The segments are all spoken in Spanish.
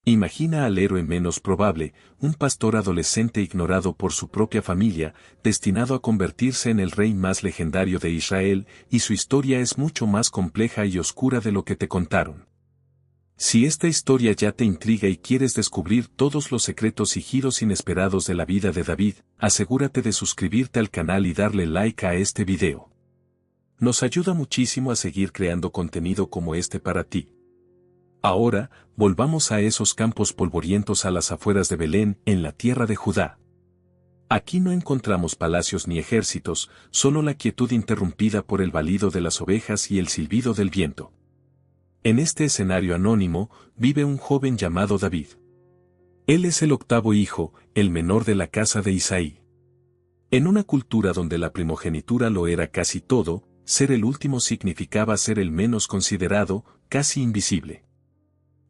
Imagina al héroe menos probable, un pastor adolescente ignorado por su propia familia, destinado a convertirse en el rey más legendario de Israel, y su historia es mucho más compleja y oscura de lo que te contaron. Si esta historia ya te intriga y quieres descubrir todos los secretos y giros inesperados de la vida de David, asegúrate de suscribirte al canal y darle like a este video. Nos ayuda muchísimo a seguir creando contenido como este para ti. Ahora, volvamos a esos campos polvorientos a las afueras de Belén, en la tierra de Judá. Aquí no encontramos palacios ni ejércitos, solo la quietud interrumpida por el balido de las ovejas y el silbido del viento. En este escenario anónimo, vive un joven llamado David. Él es el octavo hijo, el menor de la casa de Isaí. En una cultura donde la primogenitura lo era casi todo, ser el último significaba ser el menos considerado, casi invisible.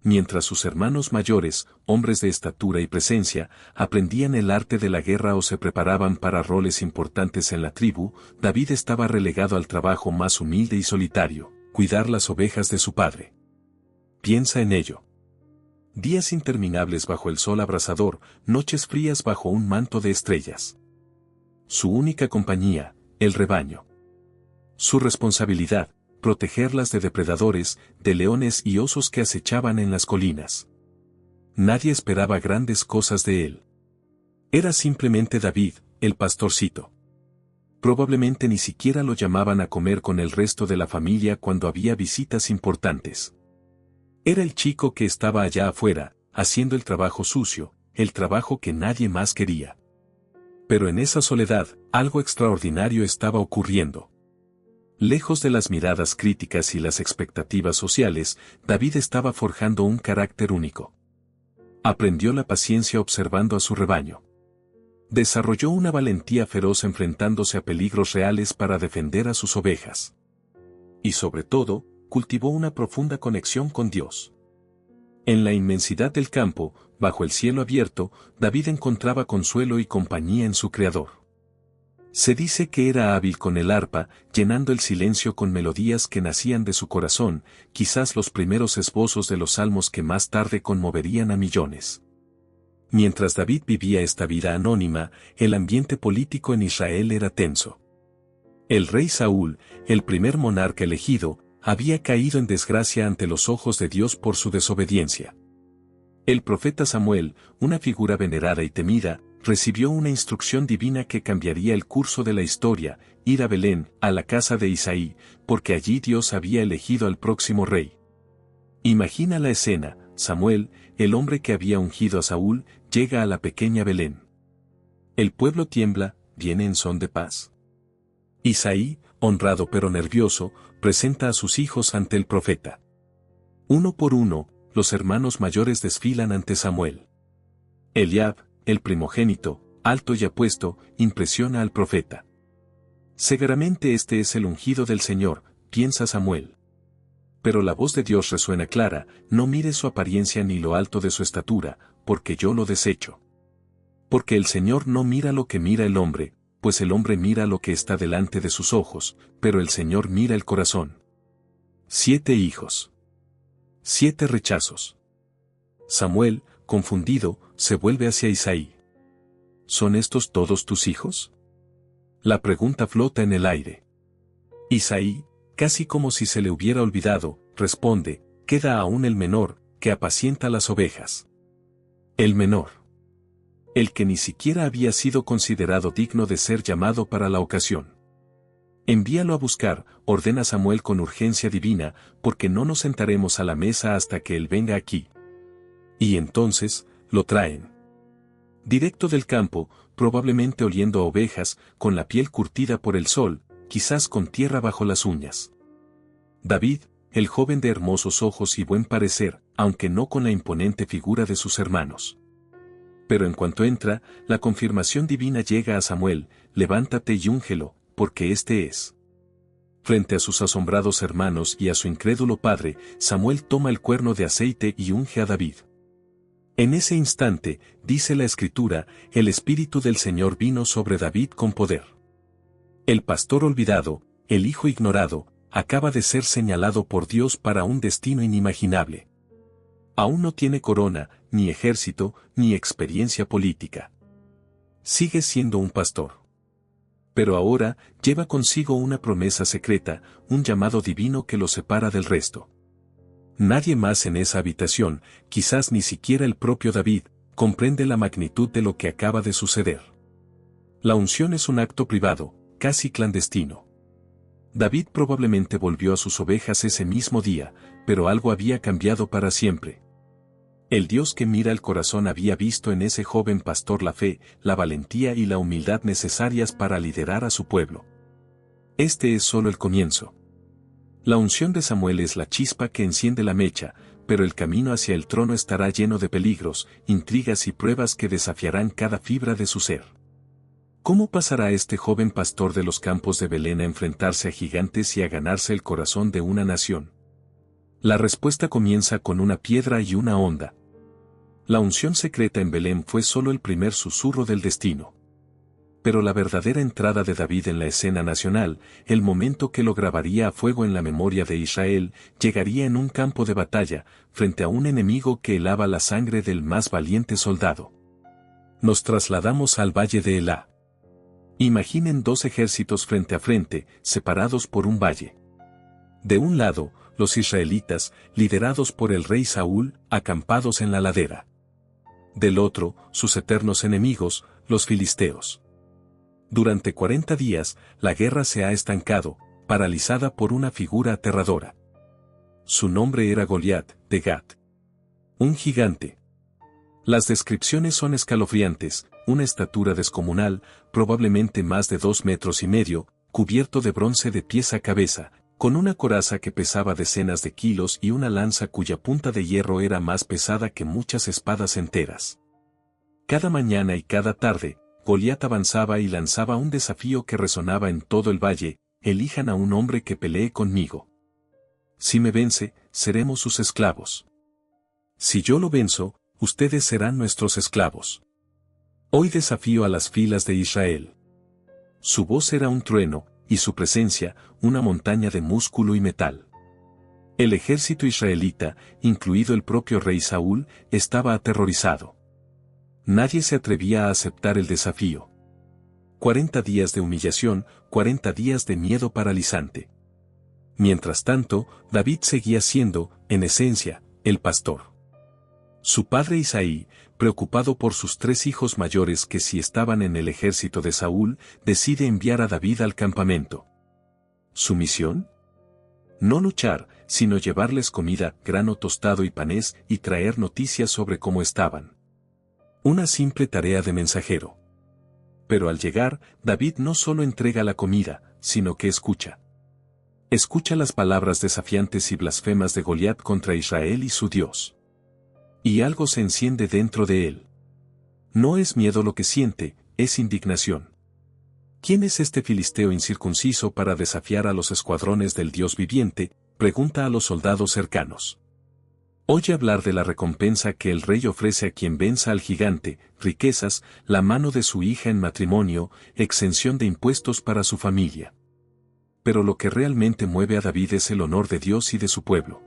Mientras sus hermanos mayores, hombres de estatura y presencia, aprendían el arte de la guerra o se preparaban para roles importantes en la tribu, David estaba relegado al trabajo más humilde y solitario, cuidar las ovejas de su padre. Piensa en ello. Días interminables bajo el sol abrasador, noches frías bajo un manto de estrellas. Su única compañía, el rebaño. Su responsabilidad, protegerlas de depredadores, de leones y osos que acechaban en las colinas. Nadie esperaba grandes cosas de él. Era simplemente David, el pastorcito. Probablemente ni siquiera lo llamaban a comer con el resto de la familia cuando había visitas importantes. Era el chico que estaba allá afuera, haciendo el trabajo sucio, el trabajo que nadie más quería. Pero en esa soledad, algo extraordinario estaba ocurriendo. Lejos de las miradas críticas y las expectativas sociales, David estaba forjando un carácter único. Aprendió la paciencia observando a su rebaño. Desarrolló una valentía feroz enfrentándose a peligros reales para defender a sus ovejas. Y sobre todo, cultivó una profunda conexión con Dios. En la inmensidad del campo, bajo el cielo abierto, David encontraba consuelo y compañía en su Creador. Se dice que era hábil con el arpa, llenando el silencio con melodías que nacían de su corazón, quizás los primeros esbozos de los salmos que más tarde conmoverían a millones. Mientras David vivía esta vida anónima, el ambiente político en Israel era tenso. El rey Saúl, el primer monarca elegido, había caído en desgracia ante los ojos de Dios por su desobediencia. El profeta Samuel, una figura venerada y temida, recibió una instrucción divina que cambiaría el curso de la historia: ir a Belén, a la casa de Isaí, porque allí Dios había elegido al próximo rey. Imagina la escena: Samuel, el hombre que había ungido a Saúl, llega a la pequeña Belén. El pueblo tiembla, viene en son de paz. Isaí, honrado pero nervioso, presenta a sus hijos ante el profeta. Uno por uno, los hermanos mayores desfilan ante Samuel. Eliab, el primogénito, alto y apuesto, impresiona al profeta. Seguramente este es el ungido del Señor, piensa Samuel. Pero la voz de Dios resuena clara: no mires su apariencia ni lo alto de su estatura, porque yo lo desecho. Porque el Señor no mira lo que mira el hombre, pues el hombre mira lo que está delante de sus ojos, pero el Señor mira el corazón. 7 hijos. 7 rechazos. Samuel, confundido, se vuelve hacia Isaí. ¿Son estos todos tus hijos? La pregunta flota en el aire. Isaí, casi como si se le hubiera olvidado, responde: queda aún el menor, que apacienta las ovejas. El menor. El que ni siquiera había sido considerado digno de ser llamado para la ocasión. Envíalo a buscar, ordena Samuel con urgencia divina, porque no nos sentaremos a la mesa hasta que él venga aquí. Y entonces, lo traen. Directo del campo, probablemente oliendo a ovejas, con la piel curtida por el sol, quizás con tierra bajo las uñas. David, el joven de hermosos ojos y buen parecer, aunque no con la imponente figura de sus hermanos. Pero en cuanto entra, la confirmación divina llega a Samuel: levántate y úngelo, porque este es. Frente a sus asombrados hermanos y a su incrédulo padre, Samuel toma el cuerno de aceite y unge a David. En ese instante, dice la Escritura, el Espíritu del Señor vino sobre David con poder. El pastor olvidado, el hijo ignorado, acaba de ser señalado por Dios para un destino inimaginable. Aún no tiene corona, ni ejército, ni experiencia política. Sigue siendo un pastor. Pero ahora lleva consigo una promesa secreta, un llamado divino que lo separa del resto. Nadie más en esa habitación, quizás ni siquiera el propio David, comprende la magnitud de lo que acaba de suceder. La unción es un acto privado, casi clandestino. David probablemente volvió a sus ovejas ese mismo día, pero algo había cambiado para siempre. El Dios que mira el corazón había visto en ese joven pastor la fe, la valentía y la humildad necesarias para liderar a su pueblo. Este es solo el comienzo. La unción de Samuel es la chispa que enciende la mecha, pero el camino hacia el trono estará lleno de peligros, intrigas y pruebas que desafiarán cada fibra de su ser. ¿Cómo pasará este joven pastor de los campos de Belén a enfrentarse a gigantes y a ganarse el corazón de una nación? La respuesta comienza con una piedra y una onda. La unción secreta en Belén fue solo el primer susurro del destino. Pero la verdadera entrada de David en la escena nacional, el momento que lo grabaría a fuego en la memoria de Israel, llegaría en un campo de batalla, frente a un enemigo que helaba la sangre del más valiente soldado. Nos trasladamos al valle de Elá. Imaginen dos ejércitos frente a frente, separados por un valle. De un lado, los israelitas, liderados por el rey Saúl, acampados en la ladera. Del otro, sus eternos enemigos, los filisteos. Durante 40 días, la guerra se ha estancado, paralizada por una figura aterradora. Su nombre era Goliat, de Gat. Un gigante. Las descripciones son escalofriantes, una estatura descomunal, probablemente más de 2,5 metros, cubierto de bronce de pies a cabeza, con una coraza que pesaba decenas de kilos y una lanza cuya punta de hierro era más pesada que muchas espadas enteras. Cada mañana y cada tarde, Goliat avanzaba y lanzaba un desafío que resonaba en todo el valle: elijan a un hombre que pelee conmigo. Si me vence, seremos sus esclavos. Si yo lo venzo, ustedes serán nuestros esclavos. Hoy desafío a las filas de Israel. Su voz era un trueno, y su presencia, una montaña de músculo y metal. El ejército israelita, incluido el propio rey Saúl, estaba aterrorizado. Nadie se atrevía a aceptar el desafío. 40 días de humillación, 40 días de miedo paralizante. Mientras tanto, David seguía siendo, en esencia, el pastor. Su padre Isaí, preocupado por sus 3 hijos mayores que sí estaban en el ejército de Saúl, decide enviar a David al campamento. ¿Su misión? No luchar, sino llevarles comida, grano tostado y panés, y traer noticias sobre cómo estaban. Una simple tarea de mensajero. Pero al llegar, David no solo entrega la comida, sino que escucha. Escucha las palabras desafiantes y blasfemas de Goliat contra Israel y su Dios. Y algo se enciende dentro de él. No es miedo lo que siente, es indignación. ¿Quién es este filisteo incircunciso para desafiar a los escuadrones del Dios viviente?, pregunta a los soldados cercanos. Oye hablar de la recompensa que el rey ofrece a quien venza al gigante: riquezas, la mano de su hija en matrimonio, exención de impuestos para su familia. Pero lo que realmente mueve a David es el honor de Dios y de su pueblo.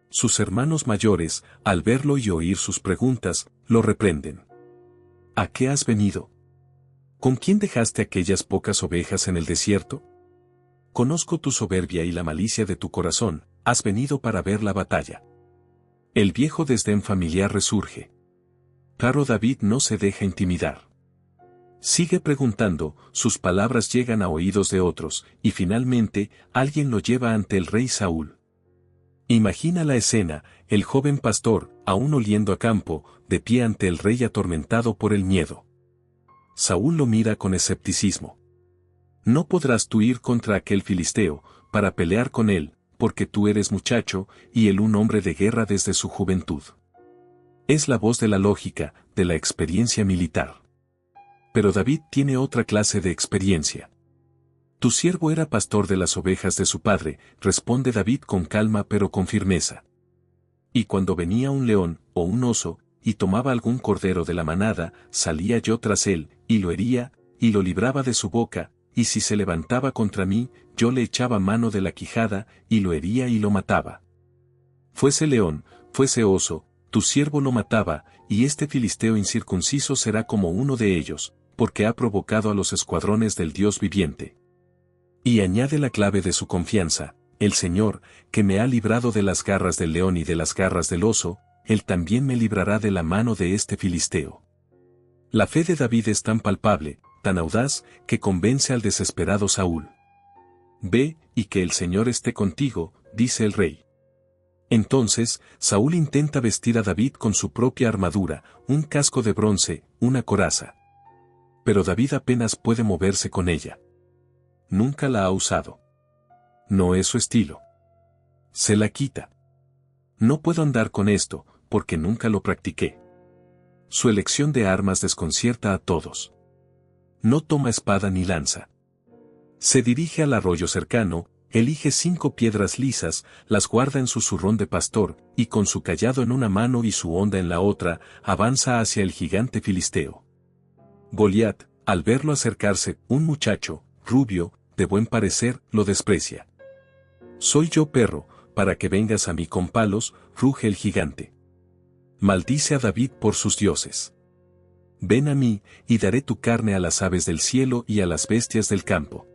Sus hermanos mayores, al verlo y oír sus preguntas, lo reprenden. ¿A qué has venido? ¿Con quién dejaste aquellas pocas ovejas en el desierto? Conozco tu soberbia y la malicia de tu corazón, has venido para ver la batalla. El viejo desdén familiar resurge. Pero David no se deja intimidar. Sigue preguntando, sus palabras llegan a oídos de otros, y finalmente, alguien lo lleva ante el rey Saúl. Imagina la escena: el joven pastor, aún oliendo a campo, de pie ante el rey atormentado por el miedo. Saúl lo mira con escepticismo. No podrás tú ir contra aquel filisteo, para pelear con él, porque tú eres muchacho, y él un hombre de guerra desde su juventud. Es la voz de la lógica, de la experiencia militar. Pero David tiene otra clase de experiencia. Tu siervo era pastor de las ovejas de su padre, responde David con calma pero con firmeza. Y cuando venía un león, o un oso, y tomaba algún cordero de la manada, salía yo tras él, y lo hería, y lo libraba de su boca, y si se levantaba contra mí, yo le echaba mano de la quijada, y lo hería y lo mataba. Fuese león, fuese oso, tu siervo lo mataba, y este filisteo incircunciso será como uno de ellos, porque ha provocado a los escuadrones del Dios viviente. Y añade la clave de su confianza: el Señor, que me ha librado de las garras del león y de las garras del oso, Él también me librará de la mano de este filisteo. La fe de David es tan palpable, tan audaz, que convence al desesperado Saúl. Ve, y que el Señor esté contigo, dice el rey. Entonces, Saúl intenta vestir a David con su propia armadura, un casco de bronce, una coraza. Pero David apenas puede moverse con ella. Nunca la ha usado. No es su estilo. Se la quita. No puedo andar con esto, porque nunca lo practiqué. Su elección de armas desconcierta a todos. No toma espada ni lanza. Se dirige al arroyo cercano, elige 5 piedras lisas, las guarda en su zurrón de pastor, y con su cayado en una mano y su honda en la otra, avanza hacia el gigante filisteo. Goliat, al verlo acercarse, un muchacho, rubio, de buen parecer, lo desprecia. «Soy yo, perro, para que vengas a mí con palos», ruge el gigante. Maldice a David por sus dioses. «Ven a mí, y daré tu carne a las aves del cielo y a las bestias del campo».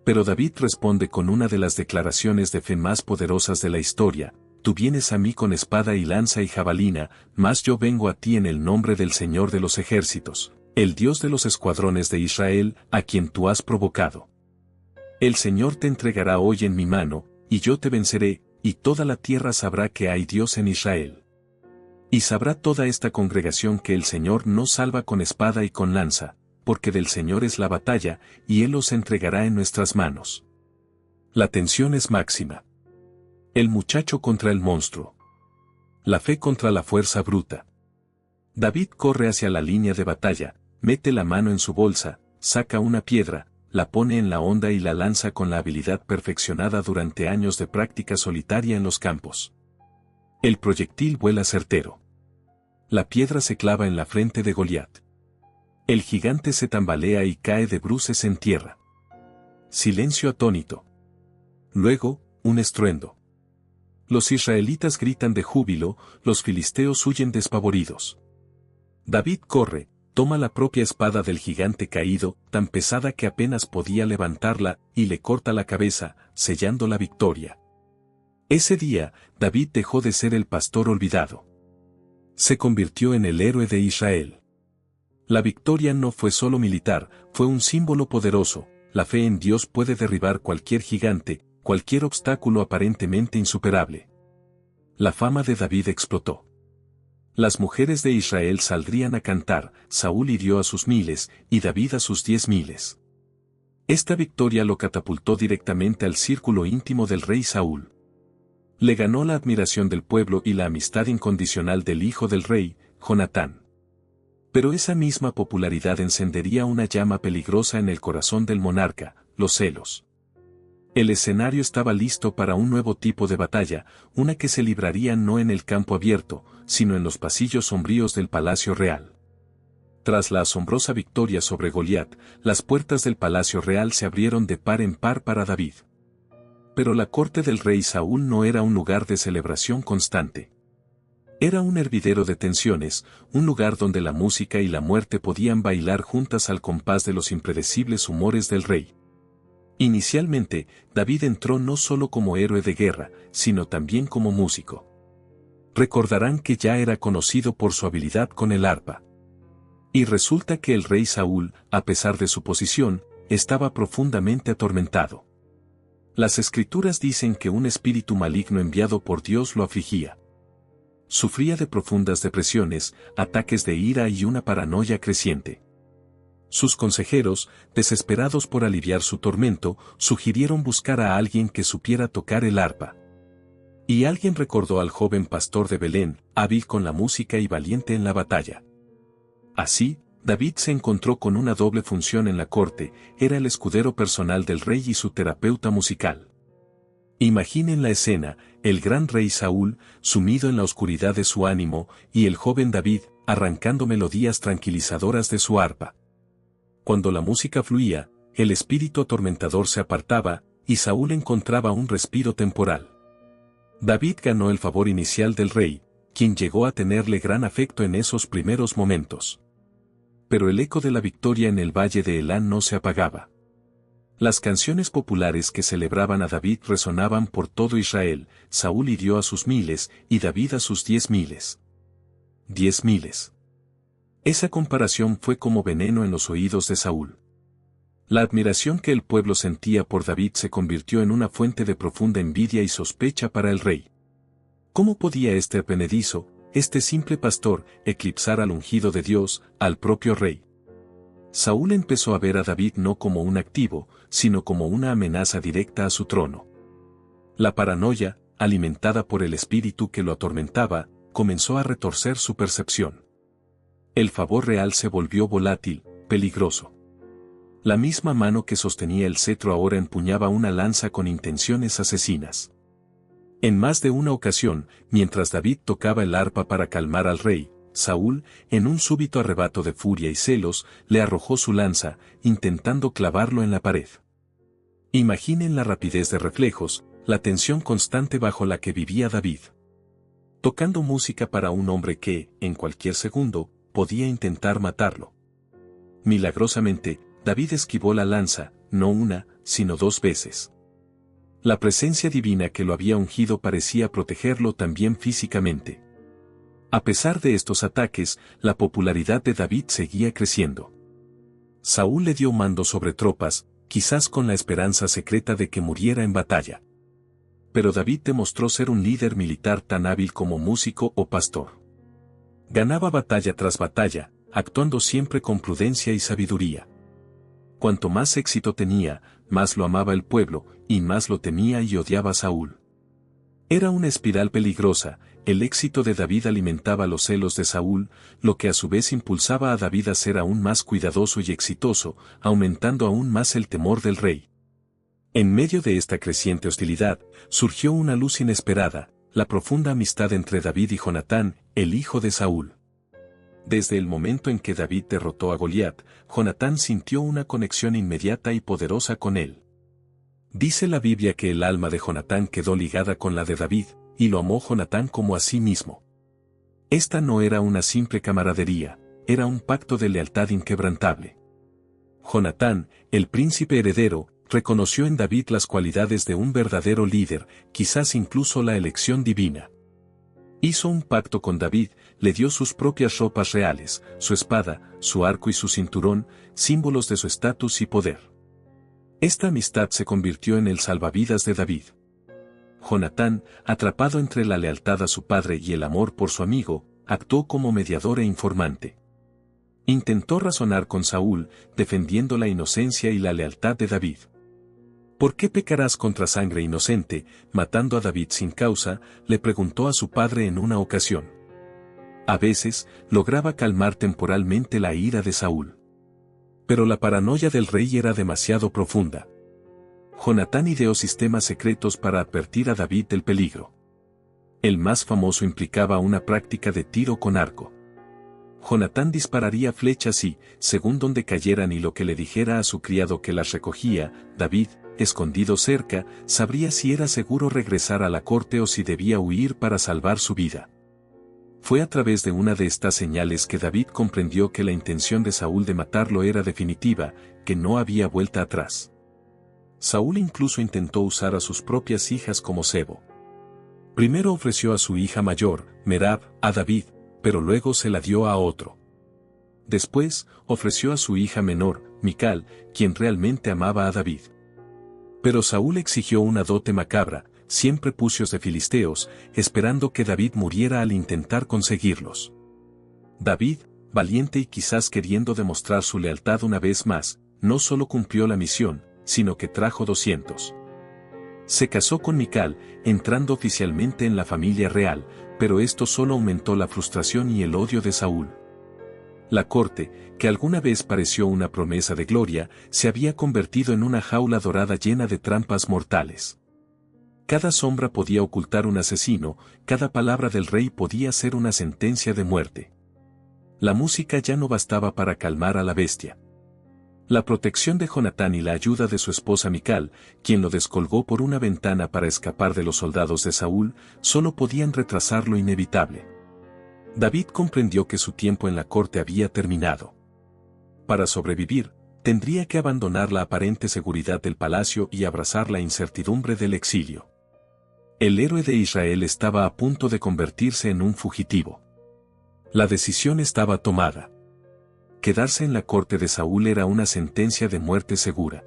Pero David responde con una de las declaraciones de fe más poderosas de la historia: «Tú vienes a mí con espada y lanza y jabalina, mas yo vengo a ti en el nombre del Señor de los ejércitos, el Dios de los escuadrones de Israel, a quien tú has provocado. El Señor te entregará hoy en mi mano, y yo te venceré, y toda la tierra sabrá que hay Dios en Israel. Y sabrá toda esta congregación que el Señor no salva con espada y con lanza, porque del Señor es la batalla, y Él os entregará en nuestras manos». La tensión es máxima. El muchacho contra el monstruo. La fe contra la fuerza bruta. David corre hacia la línea de batalla, mete la mano en su bolsa, saca una piedra, la pone en la honda y la lanza con la habilidad perfeccionada durante años de práctica solitaria en los campos. El proyectil vuela certero. La piedra se clava en la frente de Goliat. El gigante se tambalea y cae de bruces en tierra. Silencio atónito. Luego, un estruendo. Los israelitas gritan de júbilo, los filisteos huyen despavoridos. David corre, toma la propia espada del gigante caído, tan pesada que apenas podía levantarla, y le corta la cabeza, sellando la victoria. Ese día, David dejó de ser el pastor olvidado. Se convirtió en el héroe de Israel. La victoria no fue solo militar, fue un símbolo poderoso. La fe en Dios puede derribar cualquier gigante, cualquier obstáculo aparentemente insuperable. La fama de David explotó. Las mujeres de Israel saldrían a cantar: «Saúl hirió a sus miles, y David a sus 10.000». Esta victoria lo catapultó directamente al círculo íntimo del rey Saúl. Le ganó la admiración del pueblo y la amistad incondicional del hijo del rey, Jonatán. Pero esa misma popularidad encendería una llama peligrosa en el corazón del monarca: los celos. El escenario estaba listo para un nuevo tipo de batalla, una que se libraría no en el campo abierto, sino en los pasillos sombríos del palacio real. Tras la asombrosa victoria sobre Goliat, las puertas del palacio real se abrieron de par en par para David. Pero la corte del rey Saúl no era un lugar de celebración constante. Era un hervidero de tensiones, un lugar donde la música y la muerte podían bailar juntas al compás de los impredecibles humores del rey. Inicialmente, David entró no solo como héroe de guerra, sino también como músico. Recordarán que ya era conocido por su habilidad con el arpa. Y resulta que el rey Saúl, a pesar de su posición, estaba profundamente atormentado. Las escrituras dicen que un espíritu maligno enviado por Dios lo afligía. Sufría de profundas depresiones, ataques de ira y una paranoia creciente. Sus consejeros, desesperados por aliviar su tormento, sugirieron buscar a alguien que supiera tocar el arpa. Y alguien recordó al joven pastor de Belén, hábil con la música y valiente en la batalla. Así, David se encontró con una doble función en la corte: era el escudero personal del rey y su terapeuta musical. Imaginen la escena: el gran rey Saúl, sumido en la oscuridad de su ánimo, y el joven David, arrancando melodías tranquilizadoras de su arpa. Cuando la música fluía, el espíritu atormentador se apartaba, y Saúl encontraba un respiro temporal. David ganó el favor inicial del rey, quien llegó a tenerle gran afecto en esos primeros momentos. Pero el eco de la victoria en el valle de Elán no se apagaba. Las canciones populares que celebraban a David resonaban por todo Israel. Saúl hirió a sus miles, y David a sus 10.000. 10.000. Esa comparación fue como veneno en los oídos de Saúl. La admiración que el pueblo sentía por David se convirtió en una fuente de profunda envidia y sospecha para el rey. ¿Cómo podía este apenedizo, este simple pastor, eclipsar al ungido de Dios, al propio rey? Saúl empezó a ver a David no como un activo, sino como una amenaza directa a su trono. La paranoia, alimentada por el espíritu que lo atormentaba, comenzó a retorcer su percepción. El favor real se volvió volátil, peligroso. La misma mano que sostenía el cetro ahora empuñaba una lanza con intenciones asesinas. En más de una ocasión, mientras David tocaba el arpa para calmar al rey, Saúl, en un súbito arrebato de furia y celos, le arrojó su lanza, intentando clavarlo en la pared. Imaginen la rapidez de reflejos, la tensión constante bajo la que vivía David. Tocando música para un hombre que, en cualquier segundo, podía intentar matarlo. Milagrosamente, David esquivó la lanza, no una, sino 2 veces. La presencia divina que lo había ungido parecía protegerlo también físicamente. A pesar de estos ataques, la popularidad de David seguía creciendo. Saúl le dio mando sobre tropas, quizás con la esperanza secreta de que muriera en batalla. Pero David demostró ser un líder militar tan hábil como músico o pastor. Ganaba batalla tras batalla, actuando siempre con prudencia y sabiduría. Cuanto más éxito tenía, más lo amaba el pueblo, y más lo temía y odiaba a Saúl. Era una espiral peligrosa. El éxito de David alimentaba los celos de Saúl, lo que a su vez impulsaba a David a ser aún más cuidadoso y exitoso, aumentando aún más el temor del rey. En medio de esta creciente hostilidad, surgió una luz inesperada, la profunda amistad entre David y Jonatán, el hijo de Saúl. Desde el momento en que David derrotó a Goliat, Jonatán sintió una conexión inmediata y poderosa con él. Dice la Biblia que el alma de Jonatán quedó ligada con la de David, y lo amó Jonatán como a sí mismo. Esta no era una simple camaradería, era un pacto de lealtad inquebrantable. Jonatán, el príncipe heredero, reconoció en David las cualidades de un verdadero líder, quizás incluso la elección divina. Hizo un pacto con David, le dio sus propias ropas reales, su espada, su arco y su cinturón, símbolos de su estatus y poder. Esta amistad se convirtió en el salvavidas de David. Jonatán, atrapado entre la lealtad a su padre y el amor por su amigo, actuó como mediador e informante. Intentó razonar con Saúl, defendiendo la inocencia y la lealtad de David. ¿Por qué pecarás contra sangre inocente, matando a David sin causa?, le preguntó a su padre en una ocasión. A veces, lograba calmar temporalmente la ira de Saúl. Pero la paranoia del rey era demasiado profunda. Jonatán ideó sistemas secretos para advertir a David del peligro. El más famoso implicaba una práctica de tiro con arco. Jonatán dispararía flechas y, según donde cayeran y lo que le dijera a su criado que las recogía, David, escondido cerca, sabría si era seguro regresar a la corte o si debía huir para salvar su vida. Fue a través de una de estas señales que David comprendió que la intención de Saúl de matarlo era definitiva, que no había vuelta atrás. Saúl incluso intentó usar a sus propias hijas como cebo. Primero ofreció a su hija mayor, Merab, a David, pero luego se la dio a otro. Después, ofreció a su hija menor, Mical, quien realmente amaba a David. Pero Saúl exigió una dote macabra, 100 prepucios de filisteos, esperando que David muriera al intentar conseguirlos. David, valiente y quizás queriendo demostrar su lealtad una vez más, no solo cumplió la misión, sino que trajo 200. Se casó con Mical, entrando oficialmente en la familia real, pero esto solo aumentó la frustración y el odio de Saúl. La corte, que alguna vez pareció una promesa de gloria, se había convertido en una jaula dorada llena de trampas mortales. Cada sombra podía ocultar un asesino, cada palabra del rey podía ser una sentencia de muerte. La música ya no bastaba para calmar a la bestia. La protección de Jonatán y la ayuda de su esposa Mical, quien lo descolgó por una ventana para escapar de los soldados de Saúl, solo podían retrasar lo inevitable. David comprendió que su tiempo en la corte había terminado. Para sobrevivir, tendría que abandonar la aparente seguridad del palacio y abrazar la incertidumbre del exilio. El héroe de Israel estaba a punto de convertirse en un fugitivo. La decisión estaba tomada. Quedarse en la corte de Saúl era una sentencia de muerte segura.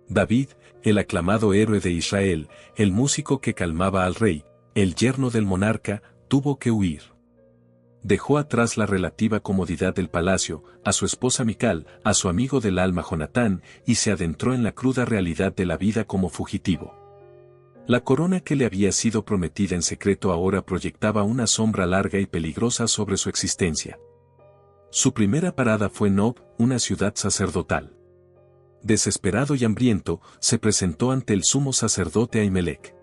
David, el aclamado héroe de Israel, el músico que calmaba al rey, el yerno del monarca, tuvo que huir. Dejó atrás la relativa comodidad del palacio, a su esposa Mical, a su amigo del alma Jonatán, y se adentró en la cruda realidad de la vida como fugitivo. La corona que le había sido prometida en secreto ahora proyectaba una sombra larga y peligrosa sobre su existencia. Su primera parada fue Nob, una ciudad sacerdotal. Desesperado y hambriento, se presentó ante el sumo sacerdote Ahimelech.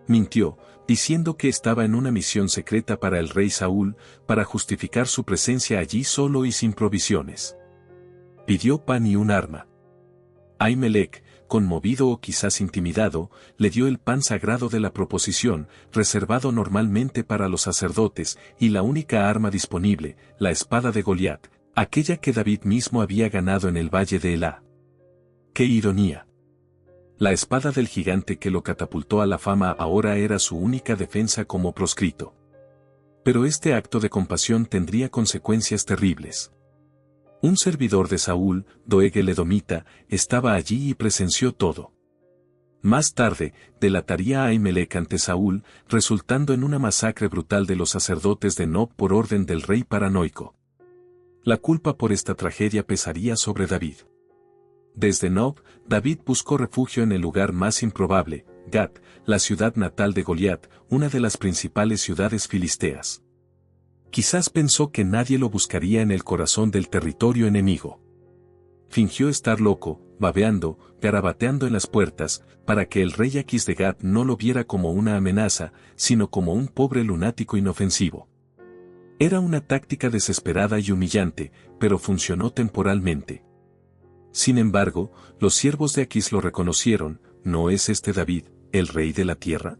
Mintió, diciendo que estaba en una misión secreta para el rey Saúl, para justificar su presencia allí solo y sin provisiones. Pidió pan y un arma. Ahimelech, conmovido o quizás intimidado, le dio el pan sagrado de la proposición, reservado normalmente para los sacerdotes, y la única arma disponible, la espada de Goliat, aquella que David mismo había ganado en el valle de Elá. ¡Qué ironía! La espada del gigante que lo catapultó a la fama ahora era su única defensa como proscrito. Pero este acto de compasión tendría consecuencias terribles. Un servidor de Saúl, Doeg el edomita, estaba allí y presenció todo. Más tarde, delataría a Ahimelech ante Saúl, resultando en una masacre brutal de los sacerdotes de Nob por orden del rey paranoico. La culpa por esta tragedia pesaría sobre David. Desde Nob, David buscó refugio en el lugar más improbable, Gat, la ciudad natal de Goliat, una de las principales ciudades filisteas. Quizás pensó que nadie lo buscaría en el corazón del territorio enemigo. Fingió estar loco, babeando, garabateando en las puertas, para que el rey Aquis de Gat no lo viera como una amenaza, sino como un pobre lunático inofensivo. Era una táctica desesperada y humillante, pero funcionó temporalmente. Sin embargo, los siervos de Aquis lo reconocieron. ¿No es este David, el rey de la tierra?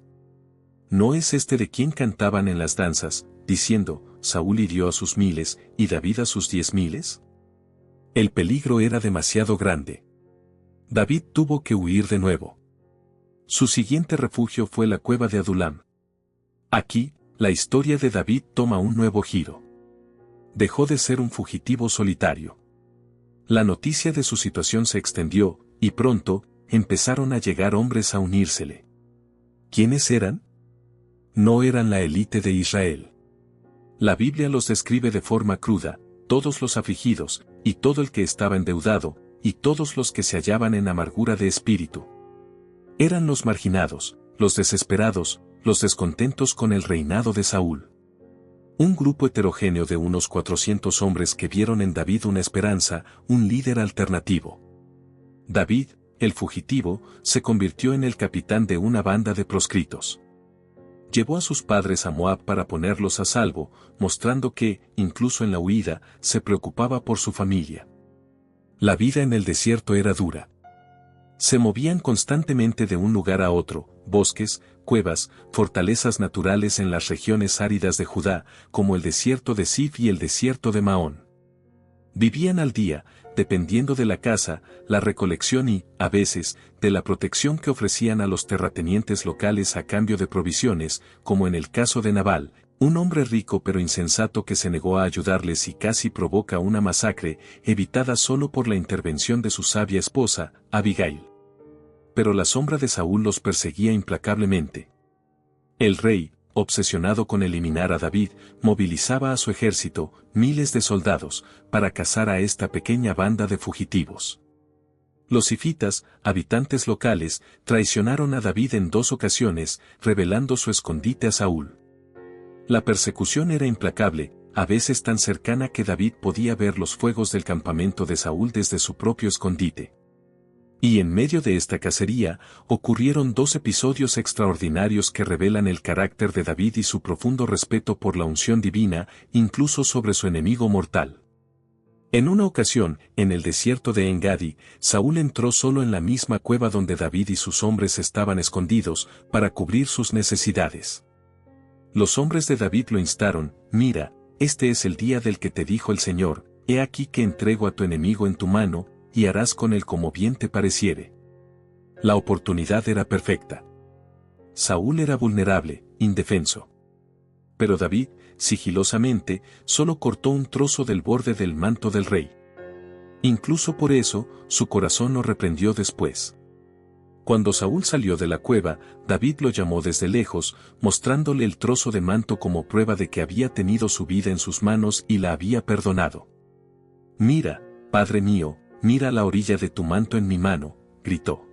¿No es este de quien cantaban en las danzas, diciendo, Saúl hirió a sus 1000 y David a sus 10.000? El peligro era demasiado grande. David tuvo que huir de nuevo. Su siguiente refugio fue la cueva de Adulam. Aquí, la historia de David toma un nuevo giro. Dejó de ser un fugitivo solitario. La noticia de su situación se extendió, y pronto, empezaron a llegar hombres a unírsele. ¿Quiénes eran? No eran la élite de Israel. La Biblia los describe de forma cruda, todos los afligidos, y todo el que estaba endeudado, y todos los que se hallaban en amargura de espíritu. Eran los marginados, los desesperados, los descontentos con el reinado de Saúl. Un grupo heterogéneo de unos 400 hombres que vieron en David una esperanza, un líder alternativo. David, el fugitivo, se convirtió en el capitán de una banda de proscritos. Llevó a sus padres a Moab para ponerlos a salvo, mostrando que, incluso en la huida, se preocupaba por su familia. La vida en el desierto era dura. Se movían constantemente de un lugar a otro, bosques, cuevas, fortalezas naturales en las regiones áridas de Judá, como el desierto de Sif y el desierto de Maón. Vivían al día, dependiendo de la caza, la recolección y, a veces, de la protección que ofrecían a los terratenientes locales a cambio de provisiones, como en el caso de Nabal, un hombre rico pero insensato que se negó a ayudarles y casi provoca una masacre, evitada solo por la intervención de su sabia esposa, Abigail. Pero la sombra de Saúl los perseguía implacablemente. El rey, obsesionado con eliminar a David, movilizaba a su ejército, miles de soldados, para cazar a esta pequeña banda de fugitivos. Los sifitas, habitantes locales, traicionaron a David en 2 ocasiones, revelando su escondite a Saúl. La persecución era implacable, a veces tan cercana que David podía ver los fuegos del campamento de Saúl desde su propio escondite. Y en medio de esta cacería, ocurrieron 2 episodios extraordinarios que revelan el carácter de David y su profundo respeto por la unción divina, incluso sobre su enemigo mortal. En una ocasión, en el desierto de Engadi, Saúl entró solo en la misma cueva donde David y sus hombres estaban escondidos, para cubrir sus necesidades. Los hombres de David lo instaron: mira, este es el día del que te dijo el Señor, he aquí que entrego a tu enemigo en tu mano, y harás con él como bien te pareciere. La oportunidad era perfecta. Saúl era vulnerable, indefenso. Pero David, sigilosamente, solo cortó un trozo del borde del manto del rey. Incluso por eso, su corazón lo reprendió después. Cuando Saúl salió de la cueva, David lo llamó desde lejos, mostrándole el trozo de manto como prueba de que había tenido su vida en sus manos y la había perdonado. Mira, padre mío, mira la orilla de tu manto en mi mano, gritó.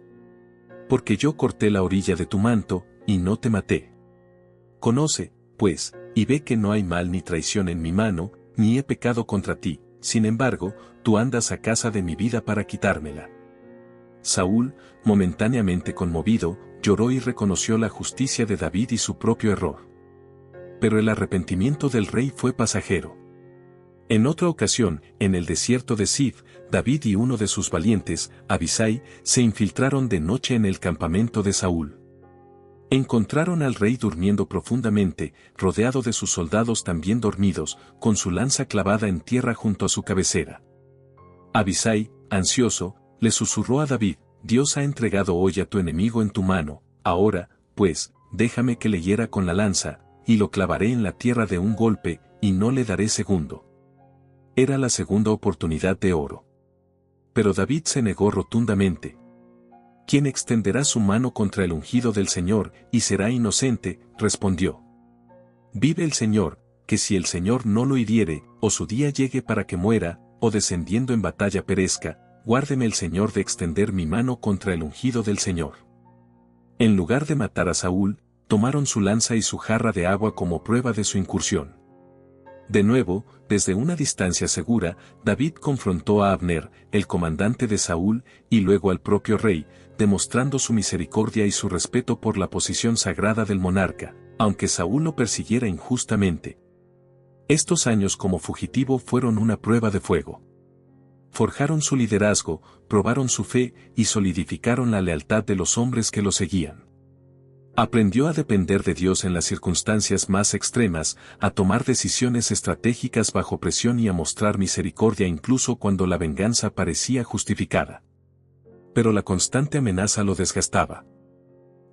Porque yo corté la orilla de tu manto, y no te maté. Conoce, pues, y ve que no hay mal ni traición en mi mano, ni he pecado contra ti, sin embargo, tú andas a caza de mi vida para quitármela. Saúl, momentáneamente conmovido, lloró y reconoció la justicia de David y su propio error. Pero el arrepentimiento del rey fue pasajero. En otra ocasión, en el desierto de Zif, David y uno de sus valientes, Abisai, se infiltraron de noche en el campamento de Saúl. Encontraron al rey durmiendo profundamente, rodeado de sus soldados también dormidos, con su lanza clavada en tierra junto a su cabecera. Abisai, ansioso, le susurró a David: Dios ha entregado hoy a tu enemigo en tu mano, ahora, pues, déjame que le hiera con la lanza, y lo clavaré en la tierra de un golpe, y no le daré segundo. Era la segunda oportunidad de oro. Pero David se negó rotundamente. ¿Quién extenderá su mano contra el ungido del Señor, y será inocente?, respondió. Vive el Señor, que si el Señor no lo hiriere, o su día llegue para que muera, o descendiendo en batalla perezca, guárdeme el Señor de extender mi mano contra el ungido del Señor. En lugar de matar a Saúl, tomaron su lanza y su jarra de agua como prueba de su incursión. De nuevo, desde una distancia segura, David confrontó a Abner, el comandante de Saúl, y luego al propio rey, demostrando su misericordia y su respeto por la posición sagrada del monarca, aunque Saúl lo persiguiera injustamente. Estos años como fugitivo fueron una prueba de fuego. Forjaron su liderazgo, probaron su fe y solidificaron la lealtad de los hombres que lo seguían. Aprendió a depender de Dios en las circunstancias más extremas, a tomar decisiones estratégicas bajo presión y a mostrar misericordia incluso cuando la venganza parecía justificada. Pero la constante amenaza lo desgastaba.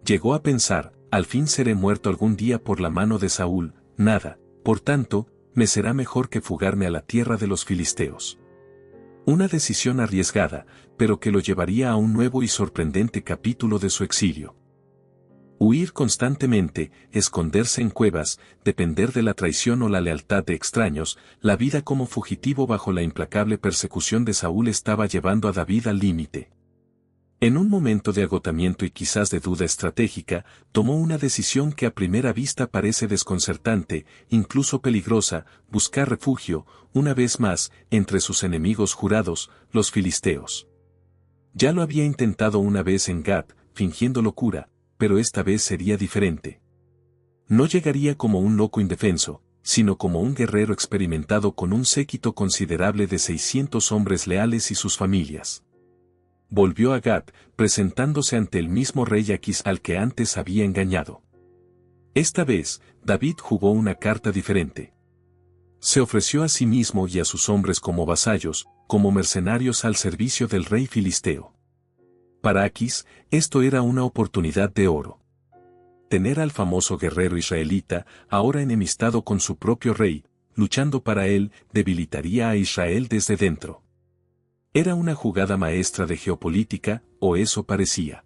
Llegó a pensar: al fin seré muerto algún día por la mano de Saúl, nada, por tanto, me será mejor que fugarme a la tierra de los filisteos. Una decisión arriesgada, pero que lo llevaría a un nuevo y sorprendente capítulo de su exilio. Huir constantemente, esconderse en cuevas, depender de la traición o la lealtad de extraños, la vida como fugitivo bajo la implacable persecución de Saúl estaba llevando a David al límite. En un momento de agotamiento y quizás de duda estratégica, tomó una decisión que a primera vista parece desconcertante, incluso peligrosa: buscar refugio, una vez más, entre sus enemigos jurados, los filisteos. Ya lo había intentado una vez en Gat, fingiendo locura, pero esta vez sería diferente. No llegaría como un loco indefenso, sino como un guerrero experimentado con un séquito considerable de 600 hombres leales y sus familias. Volvió a Gat, presentándose ante el mismo rey Aquis al que antes había engañado. Esta vez, David jugó una carta diferente. Se ofreció a sí mismo y a sus hombres como vasallos, como mercenarios al servicio del rey filisteo. Para Aquis, esto era una oportunidad de oro. Tener al famoso guerrero israelita, ahora enemistado con su propio rey, luchando para él, debilitaría a Israel desde dentro. Era una jugada maestra de geopolítica, o eso parecía.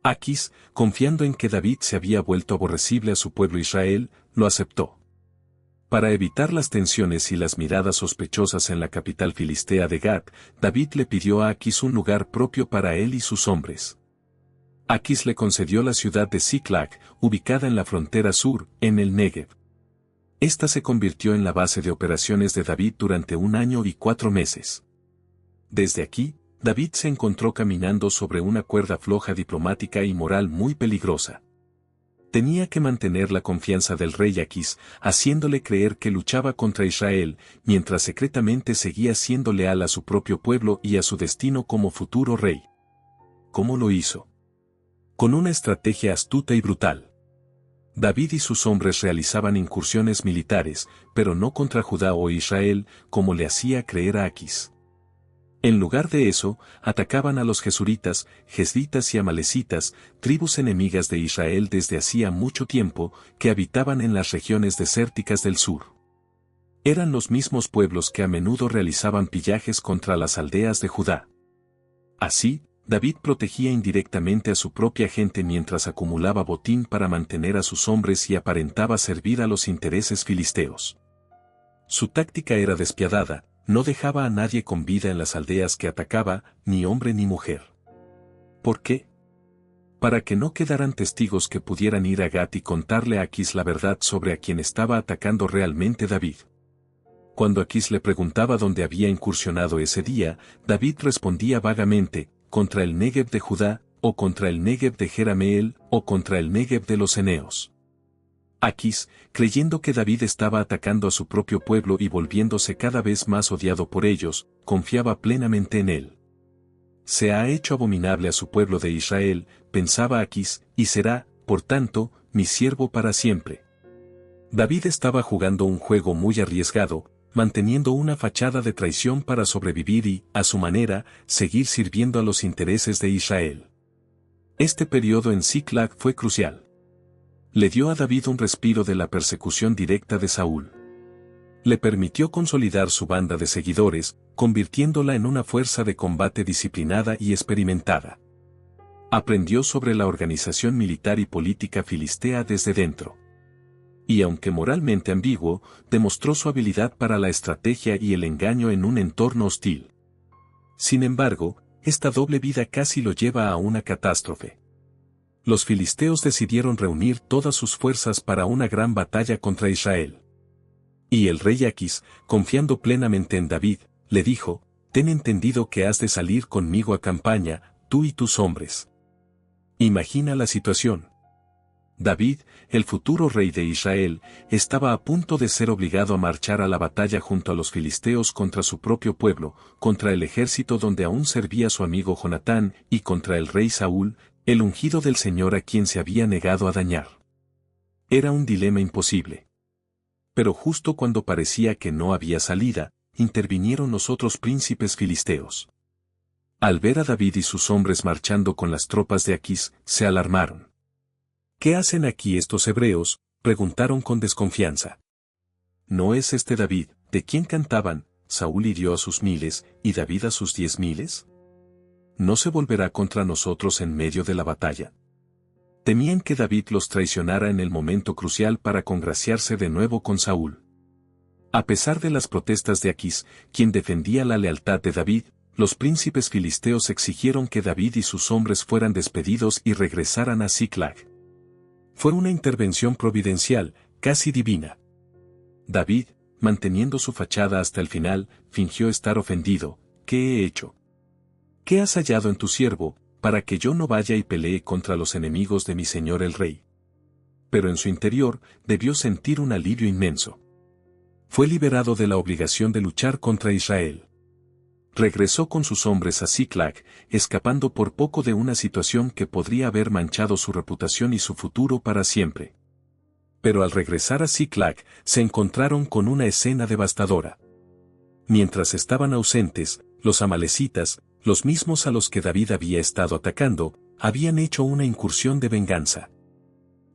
Aquis, confiando en que David se había vuelto aborrecible a su pueblo Israel, lo aceptó. Para evitar las tensiones y las miradas sospechosas en la capital filistea de Gat, David le pidió a Aquis un lugar propio para él y sus hombres. Aquis le concedió la ciudad de Ziklag, ubicada en la frontera sur, en el Negev. Esta se convirtió en la base de operaciones de David durante 1 año y 4 meses. Desde aquí, David se encontró caminando sobre una cuerda floja diplomática y moral muy peligrosa. Tenía que mantener la confianza del rey Aquis, haciéndole creer que luchaba contra Israel, mientras secretamente seguía siendo leal a su propio pueblo y a su destino como futuro rey. ¿Cómo lo hizo? Con una estrategia astuta y brutal. David y sus hombres realizaban incursiones militares, pero no contra Judá o Israel, como le hacía creer a Aquis. En lugar de eso, atacaban a los jesuritas, gesritas y amalecitas, tribus enemigas de Israel desde hacía mucho tiempo, que habitaban en las regiones desérticas del sur. Eran los mismos pueblos que a menudo realizaban pillajes contra las aldeas de Judá. Así, David protegía indirectamente a su propia gente mientras acumulaba botín para mantener a sus hombres y aparentaba servir a los intereses filisteos. Su táctica era despiadada, no dejaba a nadie con vida en las aldeas que atacaba, ni hombre ni mujer. ¿Por qué? Para que no quedaran testigos que pudieran ir a Gat y contarle a Aquis la verdad sobre a quien estaba atacando realmente David. Cuando Aquis le preguntaba dónde había incursionado ese día, David respondía vagamente, contra el Negev de Judá, o contra el Negev de Jerameel, o contra el Negev de los Eneos. Aquis, creyendo que David estaba atacando a su propio pueblo y volviéndose cada vez más odiado por ellos, confiaba plenamente en él. Se ha hecho abominable a su pueblo de Israel, pensaba Aquis, y será, por tanto, mi siervo para siempre. David estaba jugando un juego muy arriesgado, manteniendo una fachada de traición para sobrevivir y, a su manera, seguir sirviendo a los intereses de Israel. Este periodo en Ziklag fue crucial. Le dio a David un respiro de la persecución directa de Saúl. Le permitió consolidar su banda de seguidores, convirtiéndola en una fuerza de combate disciplinada y experimentada. Aprendió sobre la organización militar y política filistea desde dentro. Y aunque moralmente ambiguo, demostró su habilidad para la estrategia y el engaño en un entorno hostil. Sin embargo, esta doble vida casi lo lleva a una catástrofe. Los filisteos decidieron reunir todas sus fuerzas para una gran batalla contra Israel. Y el rey Aquis, confiando plenamente en David, le dijo, «Ten entendido que has de salir conmigo a campaña, tú y tus hombres». Imagina la situación. David, el futuro rey de Israel, estaba a punto de ser obligado a marchar a la batalla junto a los filisteos contra su propio pueblo, contra el ejército donde aún servía su amigo Jonatán, y contra el rey Saúl, el ungido del Señor a quien se había negado a dañar. Era un dilema imposible. Pero justo cuando parecía que no había salida, intervinieron los otros príncipes filisteos. Al ver a David y sus hombres marchando con las tropas de Aquis, se alarmaron. «¿Qué hacen aquí estos hebreos?», preguntaron con desconfianza. «¿No es este David, de quien cantaban, Saúl hirió a sus 1000 y David a sus 10,000? ¿No se volverá contra nosotros en medio de la batalla?». Temían que David los traicionara en el momento crucial para congraciarse de nuevo con Saúl. A pesar de las protestas de Aquis, quien defendía la lealtad de David, los príncipes filisteos exigieron que David y sus hombres fueran despedidos y regresaran a Ziklag. Fue una intervención providencial, casi divina. David, manteniendo su fachada hasta el final, fingió estar ofendido. «¿Qué he hecho? ¿Qué has hallado en tu siervo, para que yo no vaya y pelee contra los enemigos de mi señor el rey?» Pero en su interior, debió sentir un alivio inmenso. Fue liberado de la obligación de luchar contra Israel. Regresó con sus hombres a Ziklag, escapando por poco de una situación que podría haber manchado su reputación y su futuro para siempre. Pero al regresar a Ziklag, se encontraron con una escena devastadora. Mientras estaban ausentes, los amalecitas, los mismos a los que David había estado atacando, habían hecho una incursión de venganza.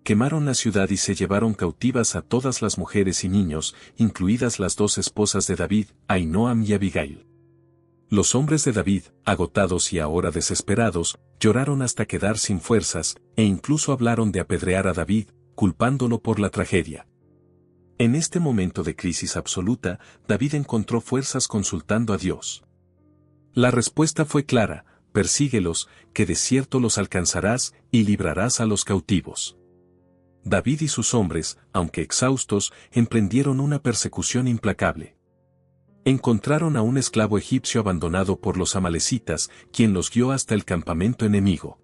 Quemaron la ciudad y se llevaron cautivas a todas las mujeres y niños, incluidas las 2 esposas de David, Ahinoam y Abigail. Los hombres de David, agotados y ahora desesperados, lloraron hasta quedar sin fuerzas, e incluso hablaron de apedrear a David, culpándolo por la tragedia. En este momento de crisis absoluta, David encontró fuerzas consultando a Dios. La respuesta fue clara: persíguelos, que de cierto los alcanzarás, y librarás a los cautivos. David y sus hombres, aunque exhaustos, emprendieron una persecución implacable. Encontraron a un esclavo egipcio abandonado por los amalecitas, quien los guió hasta el campamento enemigo.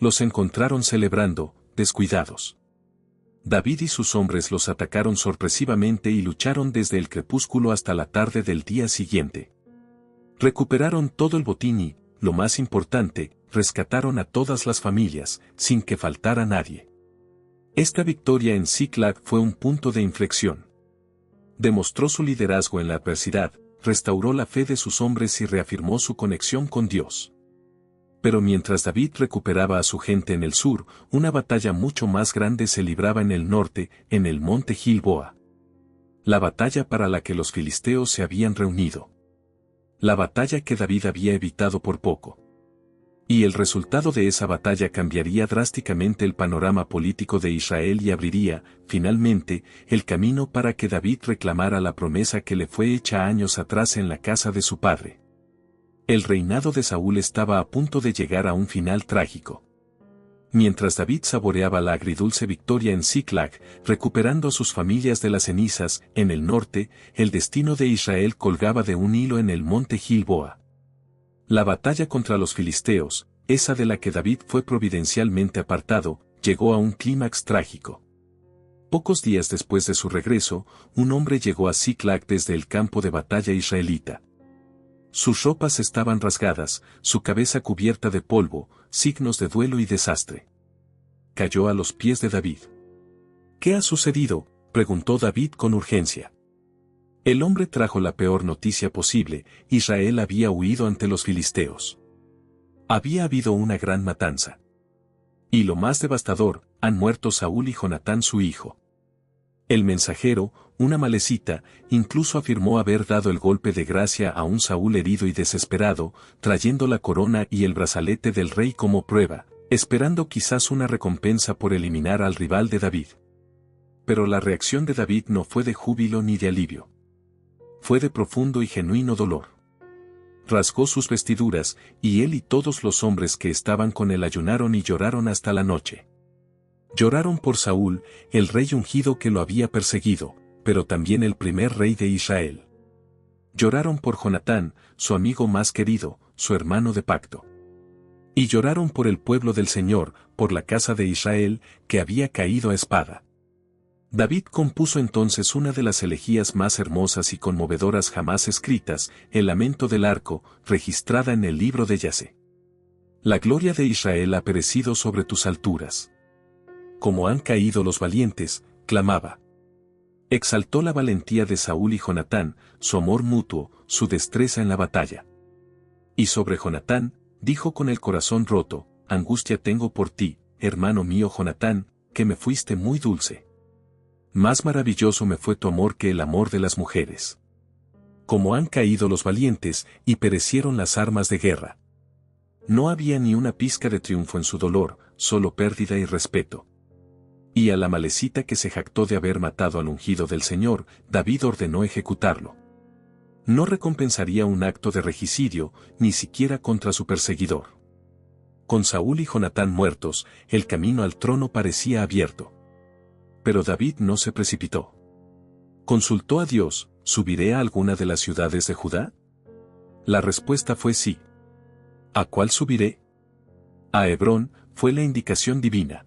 Los encontraron celebrando, descuidados. David y sus hombres los atacaron sorpresivamente y lucharon desde el crepúsculo hasta la tarde del día siguiente. Recuperaron todo el botín y, lo más importante, rescataron a todas las familias, sin que faltara nadie. Esta victoria en Ziklag fue un punto de inflexión. Demostró su liderazgo en la adversidad, restauró la fe de sus hombres y reafirmó su conexión con Dios. Pero mientras David recuperaba a su gente en el sur, una batalla mucho más grande se libraba en el norte, en el monte Gilboa. La batalla para la que los filisteos se habían reunido. La batalla que David había evitado por poco. Y el resultado de esa batalla cambiaría drásticamente el panorama político de Israel y abriría, finalmente, el camino para que David reclamara la promesa que le fue hecha años atrás en la casa de su padre. El reinado de Saúl estaba a punto de llegar a un final trágico. Mientras David saboreaba la agridulce victoria en Ziklag, recuperando a sus familias de las cenizas, en el norte, el destino de Israel colgaba de un hilo en el monte Gilboa. La batalla contra los filisteos, esa de la que David fue providencialmente apartado, llegó a un clímax trágico. Pocos días después de su regreso, un hombre llegó a Ziklag desde el campo de batalla israelita. Sus ropas estaban rasgadas, su cabeza cubierta de polvo, signos de duelo y desastre. Cayó a los pies de David. ¿Qué ha sucedido?, preguntó David con urgencia. El hombre trajo la peor noticia posible: Israel había huido ante los filisteos. Había habido una gran matanza. Y lo más devastador, han muerto Saúl y Jonatán su hijo. El mensajero, un amalecita, incluso afirmó haber dado el golpe de gracia a un Saúl herido y desesperado, trayendo la corona y el brazalete del rey como prueba, esperando quizás una recompensa por eliminar al rival de David. Pero la reacción de David no fue de júbilo ni de alivio. Fue de profundo y genuino dolor. Rasgó sus vestiduras, y él y todos los hombres que estaban con él ayunaron y lloraron hasta la noche. Lloraron por Saúl, el rey ungido que lo había perseguido, pero también el primer rey de Israel. Lloraron por Jonatán, su amigo más querido, su hermano de pacto. Y lloraron por el pueblo del Señor, por la casa de Israel, que había caído a espada. David compuso entonces una de las elegías más hermosas y conmovedoras jamás escritas, el Lamento del Arco, registrada en el libro de Yasé. La gloria de Israel ha perecido sobre tus alturas. Como han caído los valientes, clamaba. Exaltó la valentía de Saúl y Jonatán, su amor mutuo, su destreza en la batalla. Y sobre Jonatán, dijo con el corazón roto: angustia tengo por ti, hermano mío Jonatán, que me fuiste muy dulce. Más maravilloso me fue tu amor que el amor de las mujeres. Como han caído los valientes, y perecieron las armas de guerra. No había ni una pizca de triunfo en su dolor, solo pérdida y respeto. Y a la amalecita que se jactó de haber matado al ungido del Señor, David ordenó ejecutarlo. No recompensaría un acto de regicidio, ni siquiera contra su perseguidor. Con Saúl y Jonatán muertos, el camino al trono parecía abierto. Pero David no se precipitó. Consultó a Dios: ¿subiré a alguna de las ciudades de Judá? La respuesta fue sí. ¿A cuál subiré? A Hebrón, fue la indicación divina.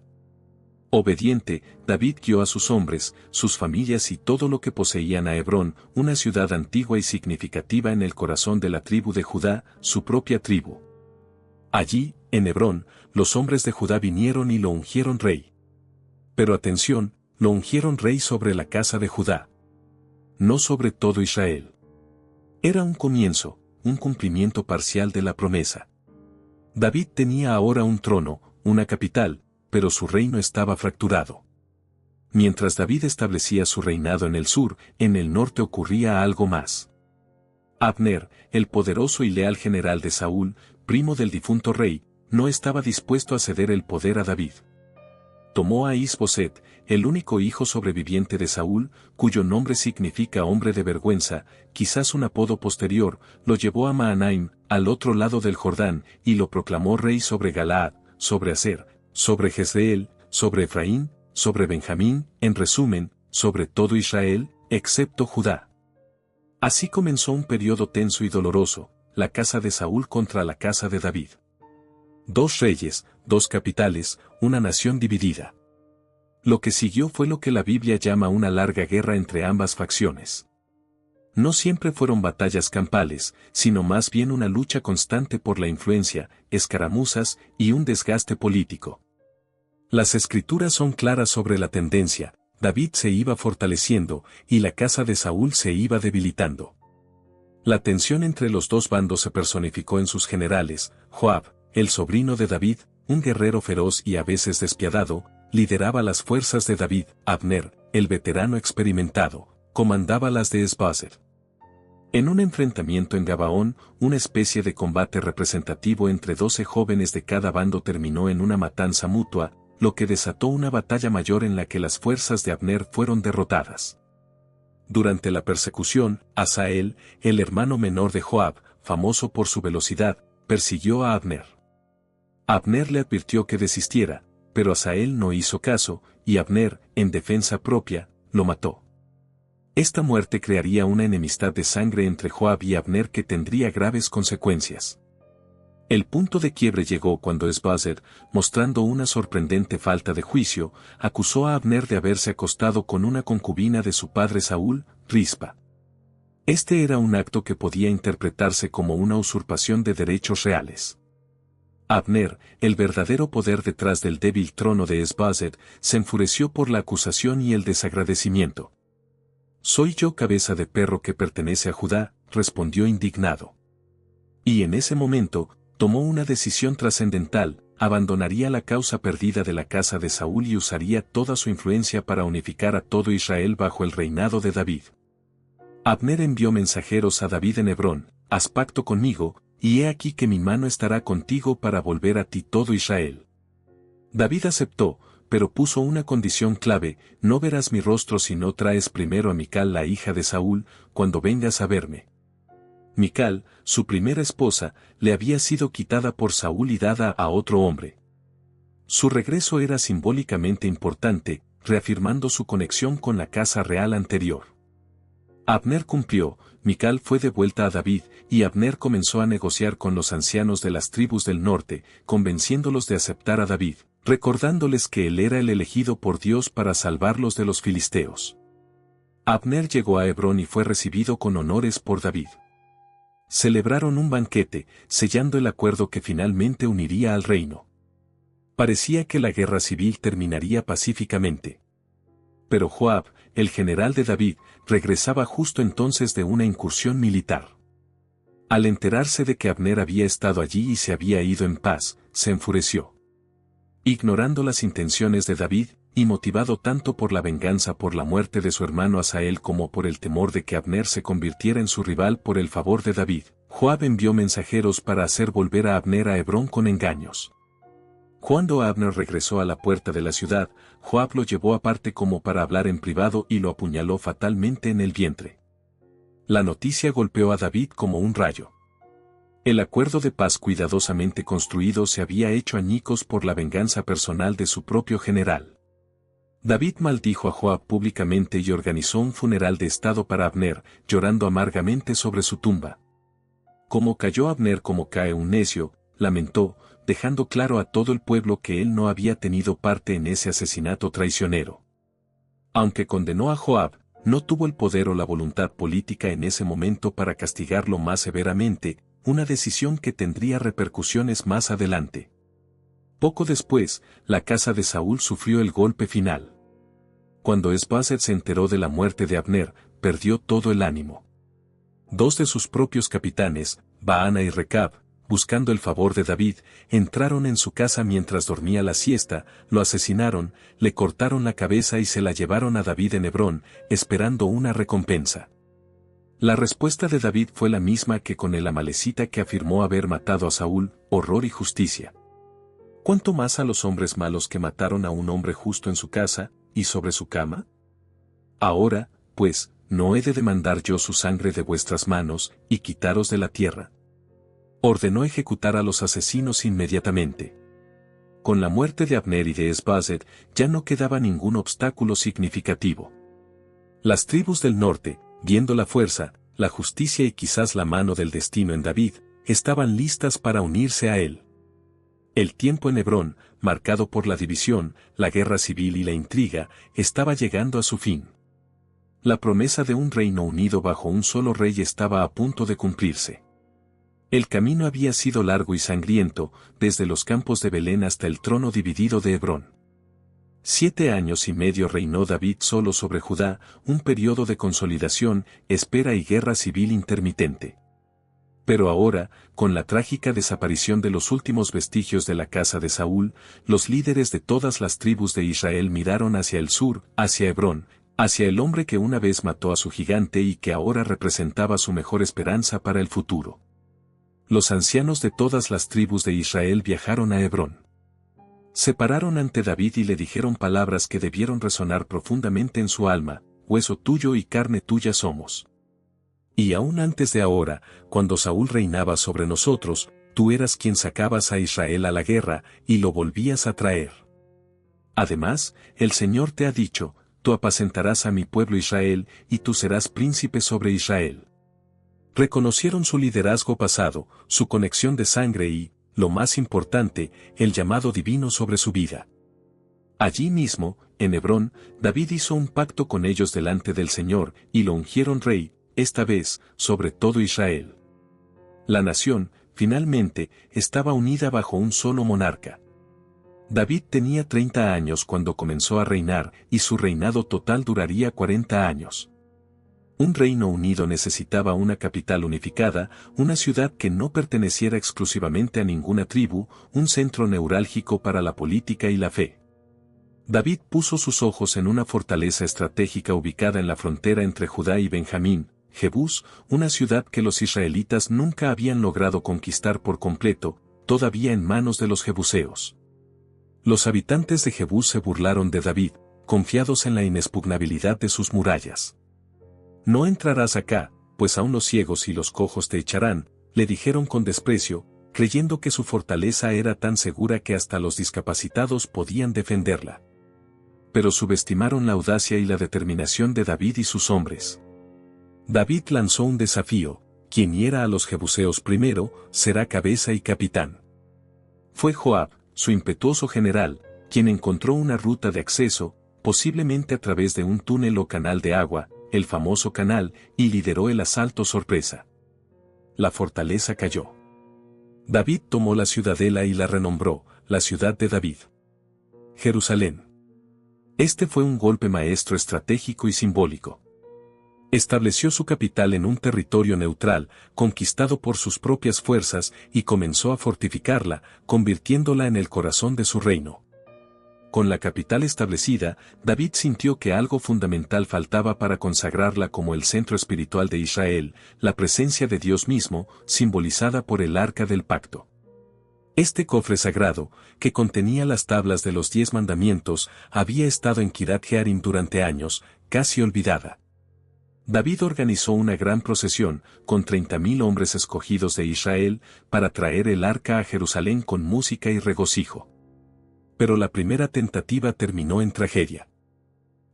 Obediente, David guió a sus hombres, sus familias y todo lo que poseían a Hebrón, una ciudad antigua y significativa en el corazón de la tribu de Judá, su propia tribu. Allí, en Hebrón, los hombres de Judá vinieron y lo ungieron rey. Pero atención, lo ungieron rey sobre la casa de Judá. No sobre todo Israel. Era un comienzo, un cumplimiento parcial de la promesa. David tenía ahora un trono, una capital, pero su reino estaba fracturado. Mientras David establecía su reinado en el sur, en el norte ocurría algo más. Abner, el poderoso y leal general de Saúl, primo del difunto rey, no estaba dispuesto a ceder el poder a David. Tomó a Is-Boset, el único hijo sobreviviente de Saúl, cuyo nombre significa hombre de vergüenza, quizás un apodo posterior, lo llevó a Mahanaim, al otro lado del Jordán, y lo proclamó rey sobre Galaad, sobre Aser, sobre Jezreel, sobre Efraín, sobre Benjamín, en resumen, sobre todo Israel, excepto Judá. Así comenzó un periodo tenso y doloroso, la casa de Saúl contra la casa de David. Dos reyes, dos capitales, una nación dividida. Lo que siguió fue lo que la Biblia llama una larga guerra entre ambas facciones. No siempre fueron batallas campales, sino más bien una lucha constante por la influencia, escaramuzas y un desgaste político. Las escrituras son claras sobre la tendencia: David se iba fortaleciendo, y la casa de Saúl se iba debilitando. La tensión entre los dos bandos se personificó en sus generales. Joab, el sobrino de David, un guerrero feroz y a veces despiadado, lideraba las fuerzas de David. Abner, el veterano experimentado, comandaba las de Esbazed. En un enfrentamiento en Gabaón, una especie de combate representativo entre 12 jóvenes de cada bando terminó en una matanza mutua, lo que desató una batalla mayor en la que las fuerzas de Abner fueron derrotadas. Durante la persecución, Asael, el hermano menor de Joab, famoso por su velocidad, persiguió a Abner. Abner le advirtió que desistiera, pero Asael no hizo caso, y Abner, en defensa propia, lo mató. Esta muerte crearía una enemistad de sangre entre Joab y Abner que tendría graves consecuencias. El punto de quiebre llegó cuando Esbazed, mostrando una sorprendente falta de juicio, acusó a Abner de haberse acostado con una concubina de su padre Saúl, Rispa. Este era un acto que podía interpretarse como una usurpación de derechos reales. Abner, el verdadero poder detrás del débil trono de Esbazed, se enfureció por la acusación y el desagradecimiento. «Soy yo cabeza de perro que pertenece a Judá», respondió indignado. Y en ese momento, tomó una decisión trascendental: abandonaría la causa perdida de la casa de Saúl y usaría toda su influencia para unificar a todo Israel bajo el reinado de David. Abner envió mensajeros a David en Hebrón: «Haz pacto conmigo, y he aquí que mi mano estará contigo para volver a ti todo Israel». David aceptó, pero puso una condición clave: «No verás mi rostro si no traes primero a Mical, la hija de Saúl, cuando vengas a verme». Mical, su primera esposa, le había sido quitada por Saúl y dada a otro hombre. Su regreso era simbólicamente importante, reafirmando su conexión con la casa real anterior. Abner cumplió, Mical fue devuelta a David, y Abner comenzó a negociar con los ancianos de las tribus del norte, convenciéndolos de aceptar a David, recordándoles que él era el elegido por Dios para salvarlos de los filisteos. Abner llegó a Hebrón y fue recibido con honores por David. Celebraron un banquete, sellando el acuerdo que finalmente uniría al reino. Parecía que la guerra civil terminaría pacíficamente. Pero Joab, el general de David, regresaba justo entonces de una incursión militar. Al enterarse de que Abner había estado allí y se había ido en paz, se enfureció. Ignorando las intenciones de David, y motivado tanto por la venganza por la muerte de su hermano Asael como por el temor de que Abner se convirtiera en su rival por el favor de David, Joab envió mensajeros para hacer volver a Abner a Hebrón con engaños. Cuando Abner regresó a la puerta de la ciudad, Joab lo llevó aparte como para hablar en privado y lo apuñaló fatalmente en el vientre. La noticia golpeó a David como un rayo. El acuerdo de paz cuidadosamente construido se había hecho añicos por la venganza personal de su propio general. David maldijo a Joab públicamente y organizó un funeral de estado para Abner, llorando amargamente sobre su tumba. Como cayó Abner como cae un necio, lamentó, dejando claro a todo el pueblo que él no había tenido parte en ese asesinato traicionero. Aunque condenó a Joab, no tuvo el poder o la voluntad política en ese momento para castigarlo más severamente, una decisión que tendría repercusiones más adelante. Poco después, la casa de Saúl sufrió el golpe final. Cuando Esbazed se enteró de la muerte de Abner, perdió todo el ánimo. Dos de sus propios capitanes, Baana y Recab, buscando el favor de David, entraron en su casa mientras dormía la siesta, lo asesinaron, le cortaron la cabeza y se la llevaron a David en Hebrón, esperando una recompensa. La respuesta de David fue la misma que con el amalecita que afirmó haber matado a Saúl: horror y justicia. ¿Cuánto más a los hombres malos que mataron a un hombre justo en su casa, y sobre su cama? Ahora, pues, ¿no he de demandar yo su sangre de vuestras manos, y quitaros de la tierra? Ordenó ejecutar a los asesinos inmediatamente. Con la muerte de Abner y de Esbazed, ya no quedaba ningún obstáculo significativo. Las tribus del norte, viendo la fuerza, la justicia y quizás la mano del destino en David, estaban listas para unirse a él. El tiempo en Hebrón, marcado por la división, la guerra civil y la intriga, estaba llegando a su fin. La promesa de un reino unido bajo un solo rey estaba a punto de cumplirse. El camino había sido largo y sangriento, desde los campos de Belén hasta el trono dividido de Hebrón. 7 años y medio reinó David solo sobre Judá, un periodo de consolidación, espera y guerra civil intermitente. Pero ahora, con la trágica desaparición de los últimos vestigios de la casa de Saúl, los líderes de todas las tribus de Israel miraron hacia el sur, hacia Hebrón, hacia el hombre que una vez mató a su gigante y que ahora representaba su mejor esperanza para el futuro. Los ancianos de todas las tribus de Israel viajaron a Hebrón. Se pararon ante David y le dijeron palabras que debieron resonar profundamente en su alma: hueso tuyo y carne tuya somos. Y aún antes de ahora, cuando Saúl reinaba sobre nosotros, tú eras quien sacabas a Israel a la guerra, y lo volvías a traer. Además, el Señor te ha dicho: tú apacentarás a mi pueblo Israel, y tú serás príncipe sobre Israel. Reconocieron su liderazgo pasado, su conexión de sangre y, lo más importante, el llamado divino sobre su vida. Allí mismo, en Hebrón, David hizo un pacto con ellos delante del Señor, y lo ungieron rey, esta vez, sobre todo Israel. La nación, finalmente, estaba unida bajo un solo monarca. David tenía 30 años cuando comenzó a reinar, y su reinado total duraría 40 años. Un reino unido necesitaba una capital unificada, una ciudad que no perteneciera exclusivamente a ninguna tribu, un centro neurálgico para la política y la fe. David puso sus ojos en una fortaleza estratégica ubicada en la frontera entre Judá y Benjamín, Jebús, una ciudad que los israelitas nunca habían logrado conquistar por completo, todavía en manos de los jebuseos. Los habitantes de Jebús se burlaron de David, confiados en la inexpugnabilidad de sus murallas. No entrarás acá, pues aún los ciegos y los cojos te echarán, le dijeron con desprecio, creyendo que su fortaleza era tan segura que hasta los discapacitados podían defenderla. Pero subestimaron la audacia y la determinación de David y sus hombres. David lanzó un desafío: quien hiera a los jebuseos primero, será cabeza y capitán. Fue Joab, su impetuoso general, quien encontró una ruta de acceso, posiblemente a través de un túnel o canal de agua, el famoso canal, y lideró el asalto sorpresa. La fortaleza cayó. David tomó la ciudadela y la renombró, la ciudad de David. Jerusalén. Este fue un golpe maestro estratégico y simbólico. Estableció su capital en un territorio neutral, conquistado por sus propias fuerzas, y comenzó a fortificarla, convirtiéndola en el corazón de su reino. Con la capital establecida, David sintió que algo fundamental faltaba para consagrarla como el centro espiritual de Israel, la presencia de Dios mismo, simbolizada por el Arca del Pacto. Este cofre sagrado, que contenía las tablas de los 10 mandamientos, había estado en Kiriat Jearim durante años, casi olvidada. David organizó una gran procesión, con 30.000 hombres escogidos de Israel, para traer el arca a Jerusalén con música y regocijo. Pero la primera tentativa terminó en tragedia.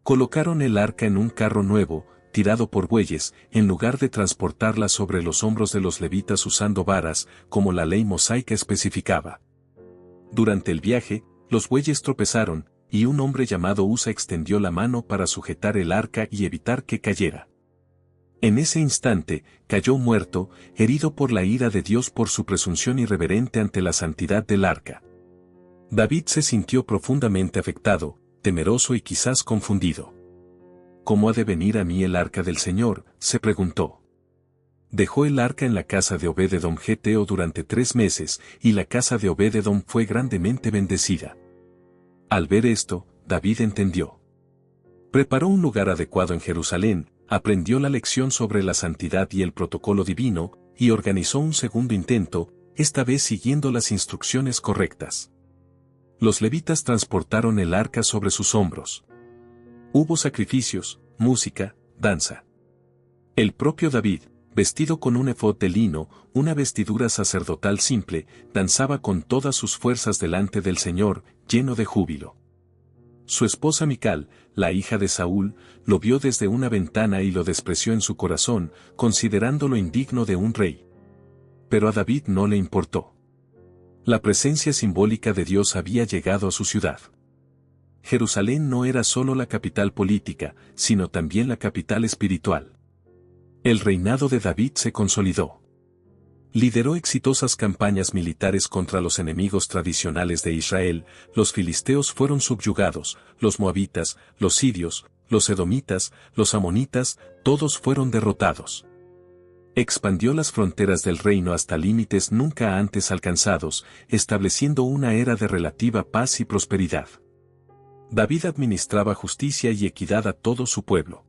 Colocaron el arca en un carro nuevo, tirado por bueyes, en lugar de transportarla sobre los hombros de los levitas usando varas, como la ley mosaica especificaba. Durante el viaje, los bueyes tropezaron, y un hombre llamado Usa extendió la mano para sujetar el arca y evitar que cayera. En ese instante, cayó muerto, herido por la ira de Dios por su presunción irreverente ante la santidad del arca. David se sintió profundamente afectado, temeroso y quizás confundido. ¿Cómo ha de venir a mí el arca del Señor?, se preguntó. Dejó el arca en la casa de Obed-edom Geteo durante 3 meses, y la casa de Obed-edom fue grandemente bendecida. Al ver esto, David entendió. Preparó un lugar adecuado en Jerusalén, aprendió la lección sobre la santidad y el protocolo divino, y organizó un segundo intento, esta vez siguiendo las instrucciones correctas. Los levitas transportaron el arca sobre sus hombros. Hubo sacrificios, música, danza. El propio David, vestido con un efod de lino, una vestidura sacerdotal simple, danzaba con todas sus fuerzas delante del Señor, lleno de júbilo. Su esposa Mical, la hija de Saúl, lo vio desde una ventana y lo despreció en su corazón, considerándolo indigno de un rey. Pero a David no le importó. La presencia simbólica de Dios había llegado a su ciudad. Jerusalén no era solo la capital política, sino también la capital espiritual. El reinado de David se consolidó. Lideró exitosas campañas militares contra los enemigos tradicionales de Israel. Los filisteos fueron subyugados, los moabitas, los sirios, los edomitas, los amonitas, todos fueron derrotados. Expandió las fronteras del reino hasta límites nunca antes alcanzados, estableciendo una era de relativa paz y prosperidad. David administraba justicia y equidad a todo su pueblo.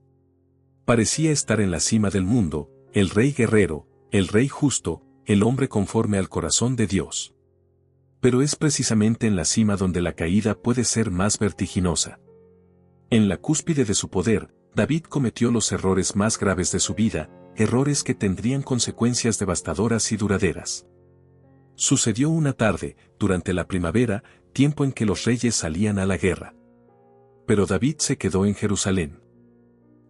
Parecía estar en la cima del mundo, el rey guerrero, el rey justo, el hombre conforme al corazón de Dios. Pero es precisamente en la cima donde la caída puede ser más vertiginosa. En la cúspide de su poder, David cometió los errores más graves de su vida, errores que tendrían consecuencias devastadoras y duraderas. Sucedió una tarde, durante la primavera, tiempo en que los reyes salían a la guerra. Pero David se quedó en Jerusalén.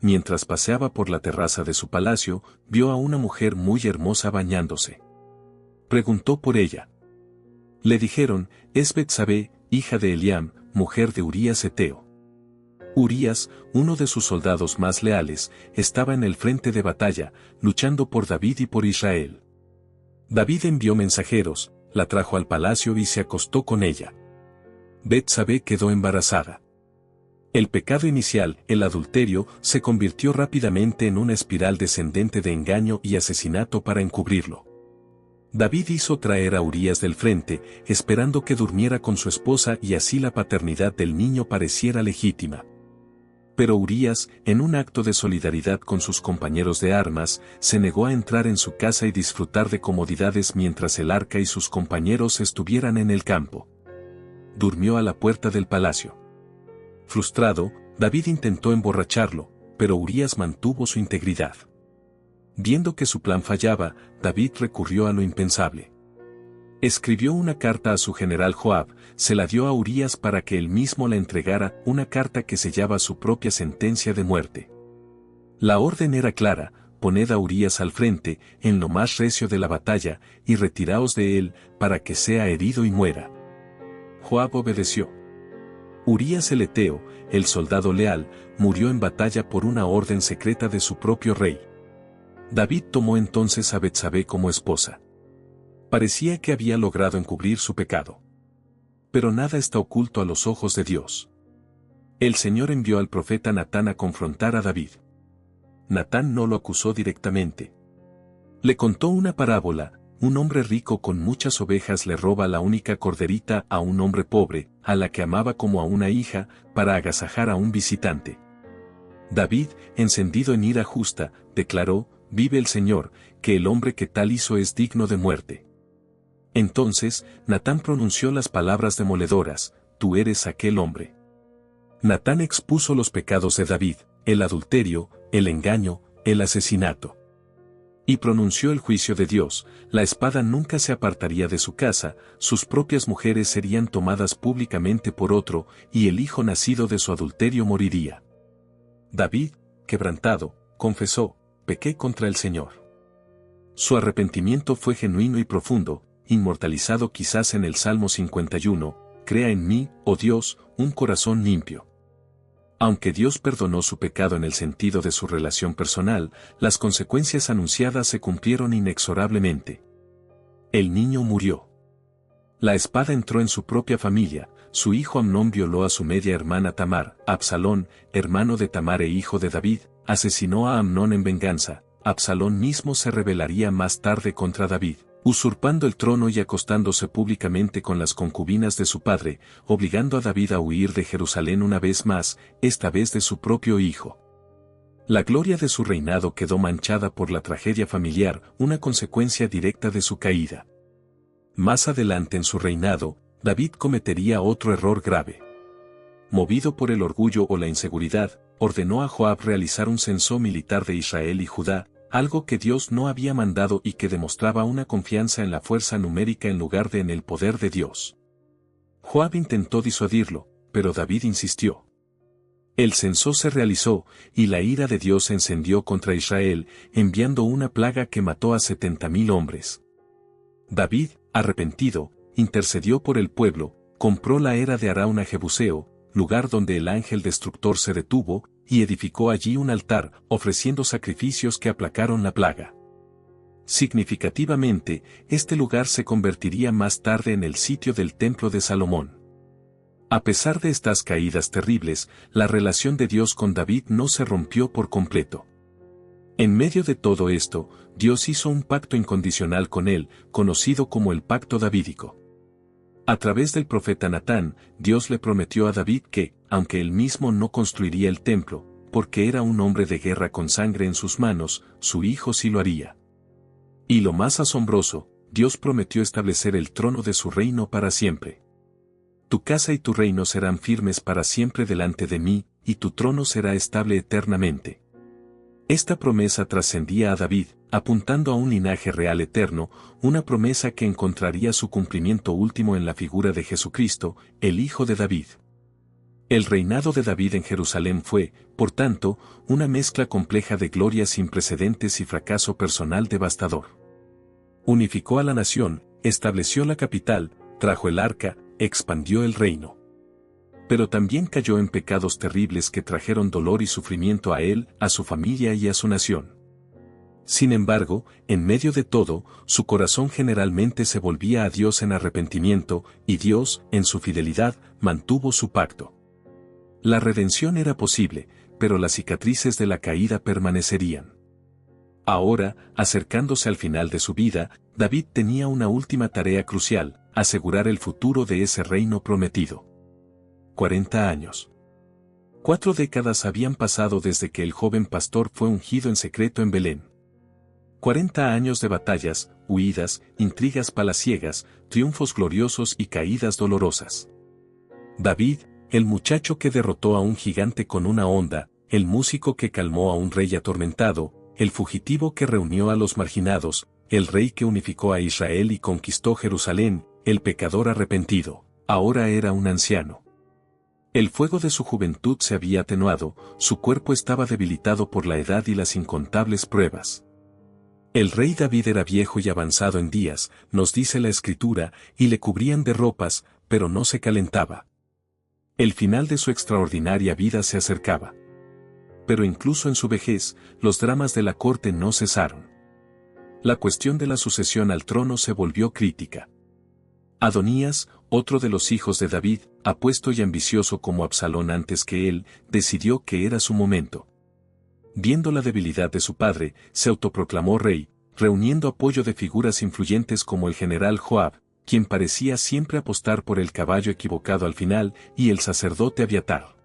Mientras paseaba por la terraza de su palacio, vio a una mujer muy hermosa bañándose. Preguntó por ella. Le dijeron, es Betsabé, hija de Eliam, mujer de Urías Heteo. Urías, uno de sus soldados más leales, estaba en el frente de batalla, luchando por David y por Israel. David envió mensajeros, la trajo al palacio y se acostó con ella. Betsabé quedó embarazada. El pecado inicial, el adulterio, se convirtió rápidamente en una espiral descendente de engaño y asesinato para encubrirlo. David hizo traer a Urías del frente, esperando que durmiera con su esposa y así la paternidad del niño pareciera legítima. Pero Urías, en un acto de solidaridad con sus compañeros de armas, se negó a entrar en su casa y disfrutar de comodidades mientras el arca y sus compañeros estuvieran en el campo. Durmió a la puerta del palacio. Frustrado, David intentó emborracharlo, pero Urías mantuvo su integridad. Viendo que su plan fallaba, David recurrió a lo impensable. Escribió una carta a su general Joab, se la dio a Urías para que él mismo la entregara, una carta que sellaba su propia sentencia de muerte. La orden era clara: poned a Urías al frente, en lo más recio de la batalla, y retiraos de él, para que sea herido y muera. Joab obedeció. Urías el Heteo, el soldado leal, murió en batalla por una orden secreta de su propio rey. David tomó entonces a Betsabé como esposa. Parecía que había logrado encubrir su pecado. Pero nada está oculto a los ojos de Dios. El Señor envió al profeta Natán a confrontar a David. Natán no lo acusó directamente. Le contó una parábola: un hombre rico con muchas ovejas le roba la única corderita a un hombre pobre, a la que amaba como a una hija, para agasajar a un visitante. David, encendido en ira justa, declaró: vive el Señor, que el hombre que tal hizo es digno de muerte. Entonces, Natán pronunció las palabras demoledoras: tú eres aquel hombre. Natán expuso los pecados de David, el adulterio, el engaño, el asesinato. Y pronunció el juicio de Dios: la espada nunca se apartaría de su casa, sus propias mujeres serían tomadas públicamente por otro, y el hijo nacido de su adulterio moriría. David, quebrantado, confesó: pequé contra el Señor. Su arrepentimiento fue genuino y profundo, inmortalizado quizás en el Salmo 51, crea en mí, oh Dios, un corazón limpio. Aunque Dios perdonó su pecado en el sentido de su relación personal, las consecuencias anunciadas se cumplieron inexorablemente. El niño murió. La espada entró en su propia familia: su hijo Amnón violó a su media hermana Tamar. Absalón, hermano de Tamar e hijo de David, asesinó a Amnón en venganza. Absalón mismo se rebelaría más tarde contra David, usurpando el trono y acostándose públicamente con las concubinas de su padre, obligando a David a huir de Jerusalén una vez más, esta vez de su propio hijo. La gloria de su reinado quedó manchada por la tragedia familiar, una consecuencia directa de su caída. Más adelante en su reinado, David cometería otro error grave. Movido por el orgullo o la inseguridad, ordenó a Joab realizar un censo militar de Israel y Judá, algo que Dios no había mandado y que demostraba una confianza en la fuerza numérica en lugar de en el poder de Dios. Joab intentó disuadirlo, pero David insistió. El censo se realizó, y la ira de Dios se encendió contra Israel, enviando una plaga que mató a 70,000 hombres. David, arrepentido, intercedió por el pueblo, compró la era de Arauna Jebuseo, lugar donde el ángel destructor se detuvo, y edificó allí un altar, ofreciendo sacrificios que aplacaron la plaga. Significativamente, este lugar se convertiría más tarde en el sitio del Templo de Salomón. A pesar de estas caídas terribles, la relación de Dios con David no se rompió por completo. En medio de todo esto, Dios hizo un pacto incondicional con él, conocido como el Pacto Davídico. A través del profeta Natán, Dios le prometió a David que, aunque él mismo no construiría el templo, porque era un hombre de guerra con sangre en sus manos, su hijo sí lo haría. Y lo más asombroso, Dios prometió establecer el trono de su reino para siempre. Tu casa y tu reino serán firmes para siempre delante de mí, y tu trono será estable eternamente. Esta promesa trascendía a David, apuntando a un linaje real eterno, una promesa que encontraría su cumplimiento último en la figura de Jesucristo, el Hijo de David. El reinado de David en Jerusalén fue, por tanto, una mezcla compleja de gloria sin precedentes y fracaso personal devastador. Unificó a la nación, estableció la capital, trajo el arca, expandió el reino. Pero también cayó en pecados terribles que trajeron dolor y sufrimiento a él, a su familia y a su nación. Sin embargo, en medio de todo, su corazón generalmente se volvía a Dios en arrepentimiento, y Dios, en su fidelidad, mantuvo su pacto. La redención era posible, pero las cicatrices de la caída permanecerían. Ahora, acercándose al final de su vida, David tenía una última tarea crucial: asegurar el futuro de ese reino prometido. 40 años. 4 décadas habían pasado desde que el joven pastor fue ungido en secreto en Belén. 40 años de batallas, huidas, intrigas palaciegas, triunfos gloriosos y caídas dolorosas. David, el muchacho que derrotó a un gigante con una honda, el músico que calmó a un rey atormentado, el fugitivo que reunió a los marginados, el rey que unificó a Israel y conquistó Jerusalén, el pecador arrepentido, ahora era un anciano. El fuego de su juventud se había atenuado, su cuerpo estaba debilitado por la edad y las incontables pruebas. El rey David era viejo y avanzado en días, nos dice la Escritura, y le cubrían de ropas, pero no se calentaba. El final de su extraordinaria vida se acercaba. Pero incluso en su vejez, los dramas de la corte no cesaron. La cuestión de la sucesión al trono se volvió crítica. Adonías, otro de los hijos de David, apuesto y ambicioso como Absalón antes que él, decidió que era su momento. Viendo la debilidad de su padre, se autoproclamó rey, reuniendo apoyo de figuras influyentes como el general Joab, quien parecía siempre apostar por el caballo equivocado al final, y el sacerdote Abiatar.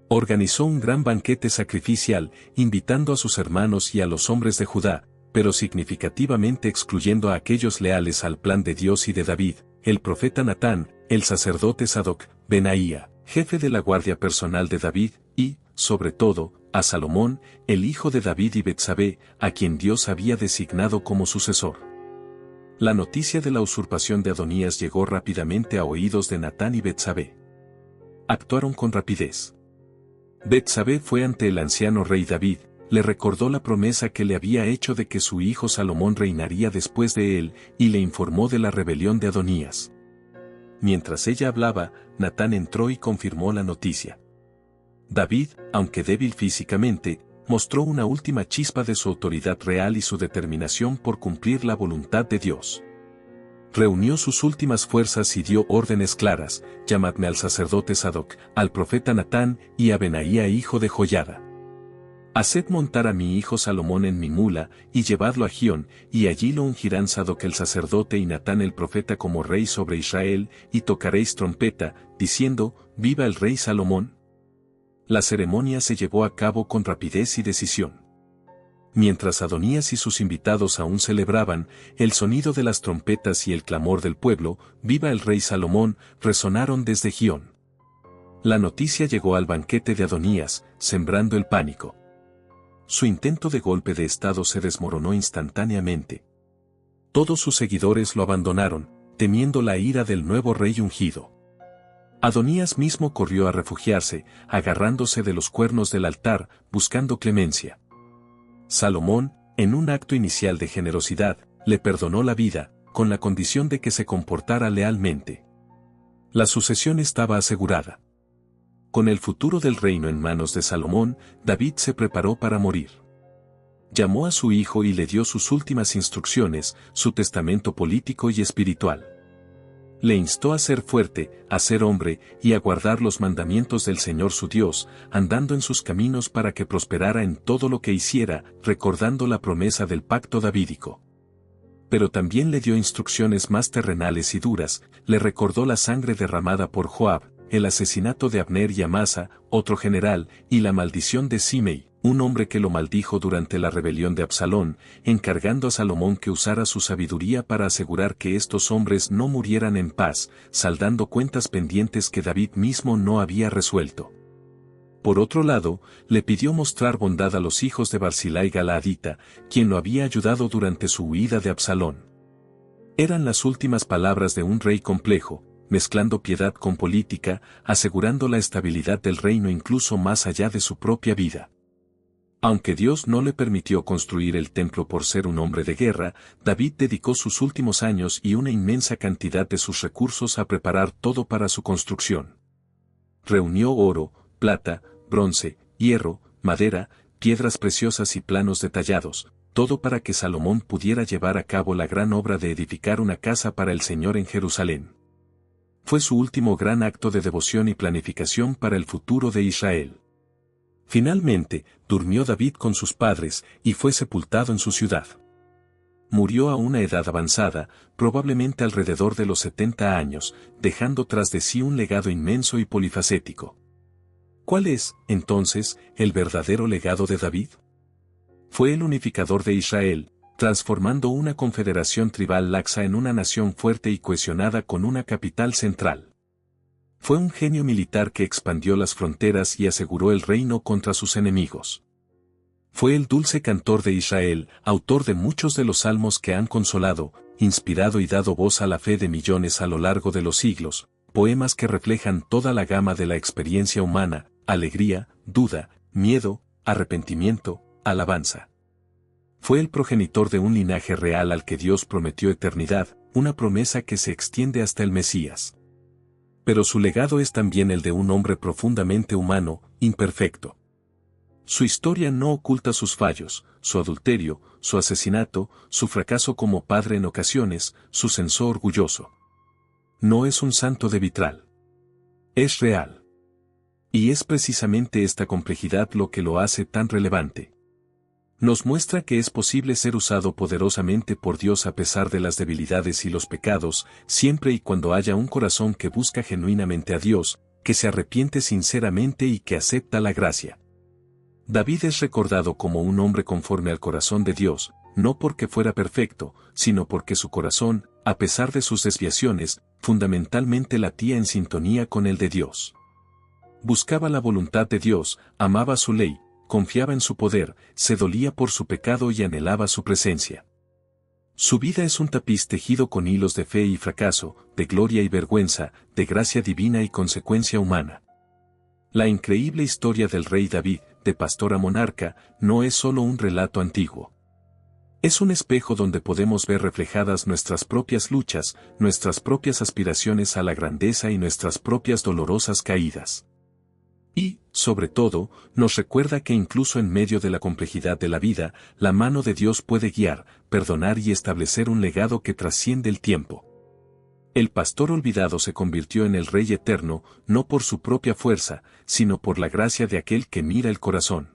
Organizó un gran banquete sacrificial, invitando a sus hermanos y a los hombres de Judá, pero significativamente excluyendo a aquellos leales al plan de Dios y de David, el profeta Natán, el sacerdote Sadoc, Benaía, jefe de la guardia personal de David, y, sobre todo, a Salomón, el hijo de David y Betsabé, a quien Dios había designado como sucesor. La noticia de la usurpación de Adonías llegó rápidamente a oídos de Natán y Betsabé. Actuaron con rapidez. Betsabé fue ante el anciano rey David, le recordó la promesa que le había hecho de que su hijo Salomón reinaría después de él, y le informó de la rebelión de Adonías. Mientras ella hablaba, Natán entró y confirmó la noticia. David, aunque débil físicamente, mostró una última chispa de su autoridad real y su determinación por cumplir la voluntad de Dios. Reunió sus últimas fuerzas y dio órdenes claras: llamadme al sacerdote Sadoc, al profeta Natán y a Benaía hijo de Joiada. Haced montar a mi hijo Salomón en mi mula, y llevadlo a Gión, y allí lo ungirán Sadoc el sacerdote y Natán el profeta como rey sobre Israel, y tocaréis trompeta, diciendo: ¡Viva el rey Salomón! La ceremonia se llevó a cabo con rapidez y decisión. Mientras Adonías y sus invitados aún celebraban, el sonido de las trompetas y el clamor del pueblo, ¡viva el rey Salomón!, resonaron desde Gión. La noticia llegó al banquete de Adonías, sembrando el pánico. Su intento de golpe de estado se desmoronó instantáneamente. Todos sus seguidores lo abandonaron, temiendo la ira del nuevo rey ungido. Adonías mismo corrió a refugiarse, agarrándose de los cuernos del altar, buscando clemencia. Salomón, en un acto inicial de generosidad, le perdonó la vida, con la condición de que se comportara lealmente. La sucesión estaba asegurada. Con el futuro del reino en manos de Salomón, David se preparó para morir. Llamó a su hijo y le dio sus últimas instrucciones, su testamento político y espiritual. Le instó a ser fuerte, a ser hombre, y a guardar los mandamientos del Señor su Dios, andando en sus caminos para que prosperara en todo lo que hiciera, recordando la promesa del pacto davídico. Pero también le dio instrucciones más terrenales y duras, le recordó la sangre derramada por Joab, el asesinato de Abner y Amasa, otro general, y la maldición de Simei, un hombre que lo maldijo durante la rebelión de Absalón, encargando a Salomón que usara su sabiduría para asegurar que estos hombres no murieran en paz, saldando cuentas pendientes que David mismo no había resuelto. Por otro lado, le pidió mostrar bondad a los hijos de Barzilai Galaadita, quien lo había ayudado durante su huida de Absalón. Eran las últimas palabras de un rey complejo, mezclando piedad con política, asegurando la estabilidad del reino incluso más allá de su propia vida. Aunque Dios no le permitió construir el templo por ser un hombre de guerra, David dedicó sus últimos años y una inmensa cantidad de sus recursos a preparar todo para su construcción. Reunió oro, plata, bronce, hierro, madera, piedras preciosas y planos detallados, todo para que Salomón pudiera llevar a cabo la gran obra de edificar una casa para el Señor en Jerusalén. Fue su último gran acto de devoción y planificación para el futuro de Israel. Finalmente, durmió David con sus padres y fue sepultado en su ciudad. Murió a una edad avanzada, probablemente alrededor de los 70 años, dejando tras de sí un legado inmenso y polifacético. ¿Cuál es, entonces, el verdadero legado de David? Fue el unificador de Israel, transformando una confederación tribal laxa en una nación fuerte y cohesionada con una capital central. Fue un genio militar que expandió las fronteras y aseguró el reino contra sus enemigos. Fue el dulce cantor de Israel, autor de muchos de los salmos que han consolado, inspirado y dado voz a la fe de millones a lo largo de los siglos, poemas que reflejan toda la gama de la experiencia humana, alegría, duda, miedo, arrepentimiento, alabanza. Fue el progenitor de un linaje real al que Dios prometió eternidad, una promesa que se extiende hasta el Mesías. Pero su legado es también el de un hombre profundamente humano, imperfecto. Su historia no oculta sus fallos, su adulterio, su asesinato, su fracaso como padre en ocasiones, su censo orgulloso. No es un santo de vitral. Es real. Y es precisamente esta complejidad lo que lo hace tan relevante. Nos muestra que es posible ser usado poderosamente por Dios a pesar de las debilidades y los pecados, siempre y cuando haya un corazón que busca genuinamente a Dios, que se arrepiente sinceramente y que acepta la gracia. David es recordado como un hombre conforme al corazón de Dios, no porque fuera perfecto, sino porque su corazón, a pesar de sus desviaciones, fundamentalmente latía en sintonía con el de Dios. Buscaba la voluntad de Dios, amaba su ley, confiaba en su poder, se dolía por su pecado y anhelaba su presencia. Su vida es un tapiz tejido con hilos de fe y fracaso, de gloria y vergüenza, de gracia divina y consecuencia humana. La increíble historia del rey David, de pastor a monarca, no es solo un relato antiguo. Es un espejo donde podemos ver reflejadas nuestras propias luchas, nuestras propias aspiraciones a la grandeza y nuestras propias dolorosas caídas. Y, sobre todo, nos recuerda que incluso en medio de la complejidad de la vida, la mano de Dios puede guiar, perdonar y establecer un legado que trasciende el tiempo. El pastor olvidado se convirtió en el Rey eterno, no por su propia fuerza, sino por la gracia de aquel que mira el corazón.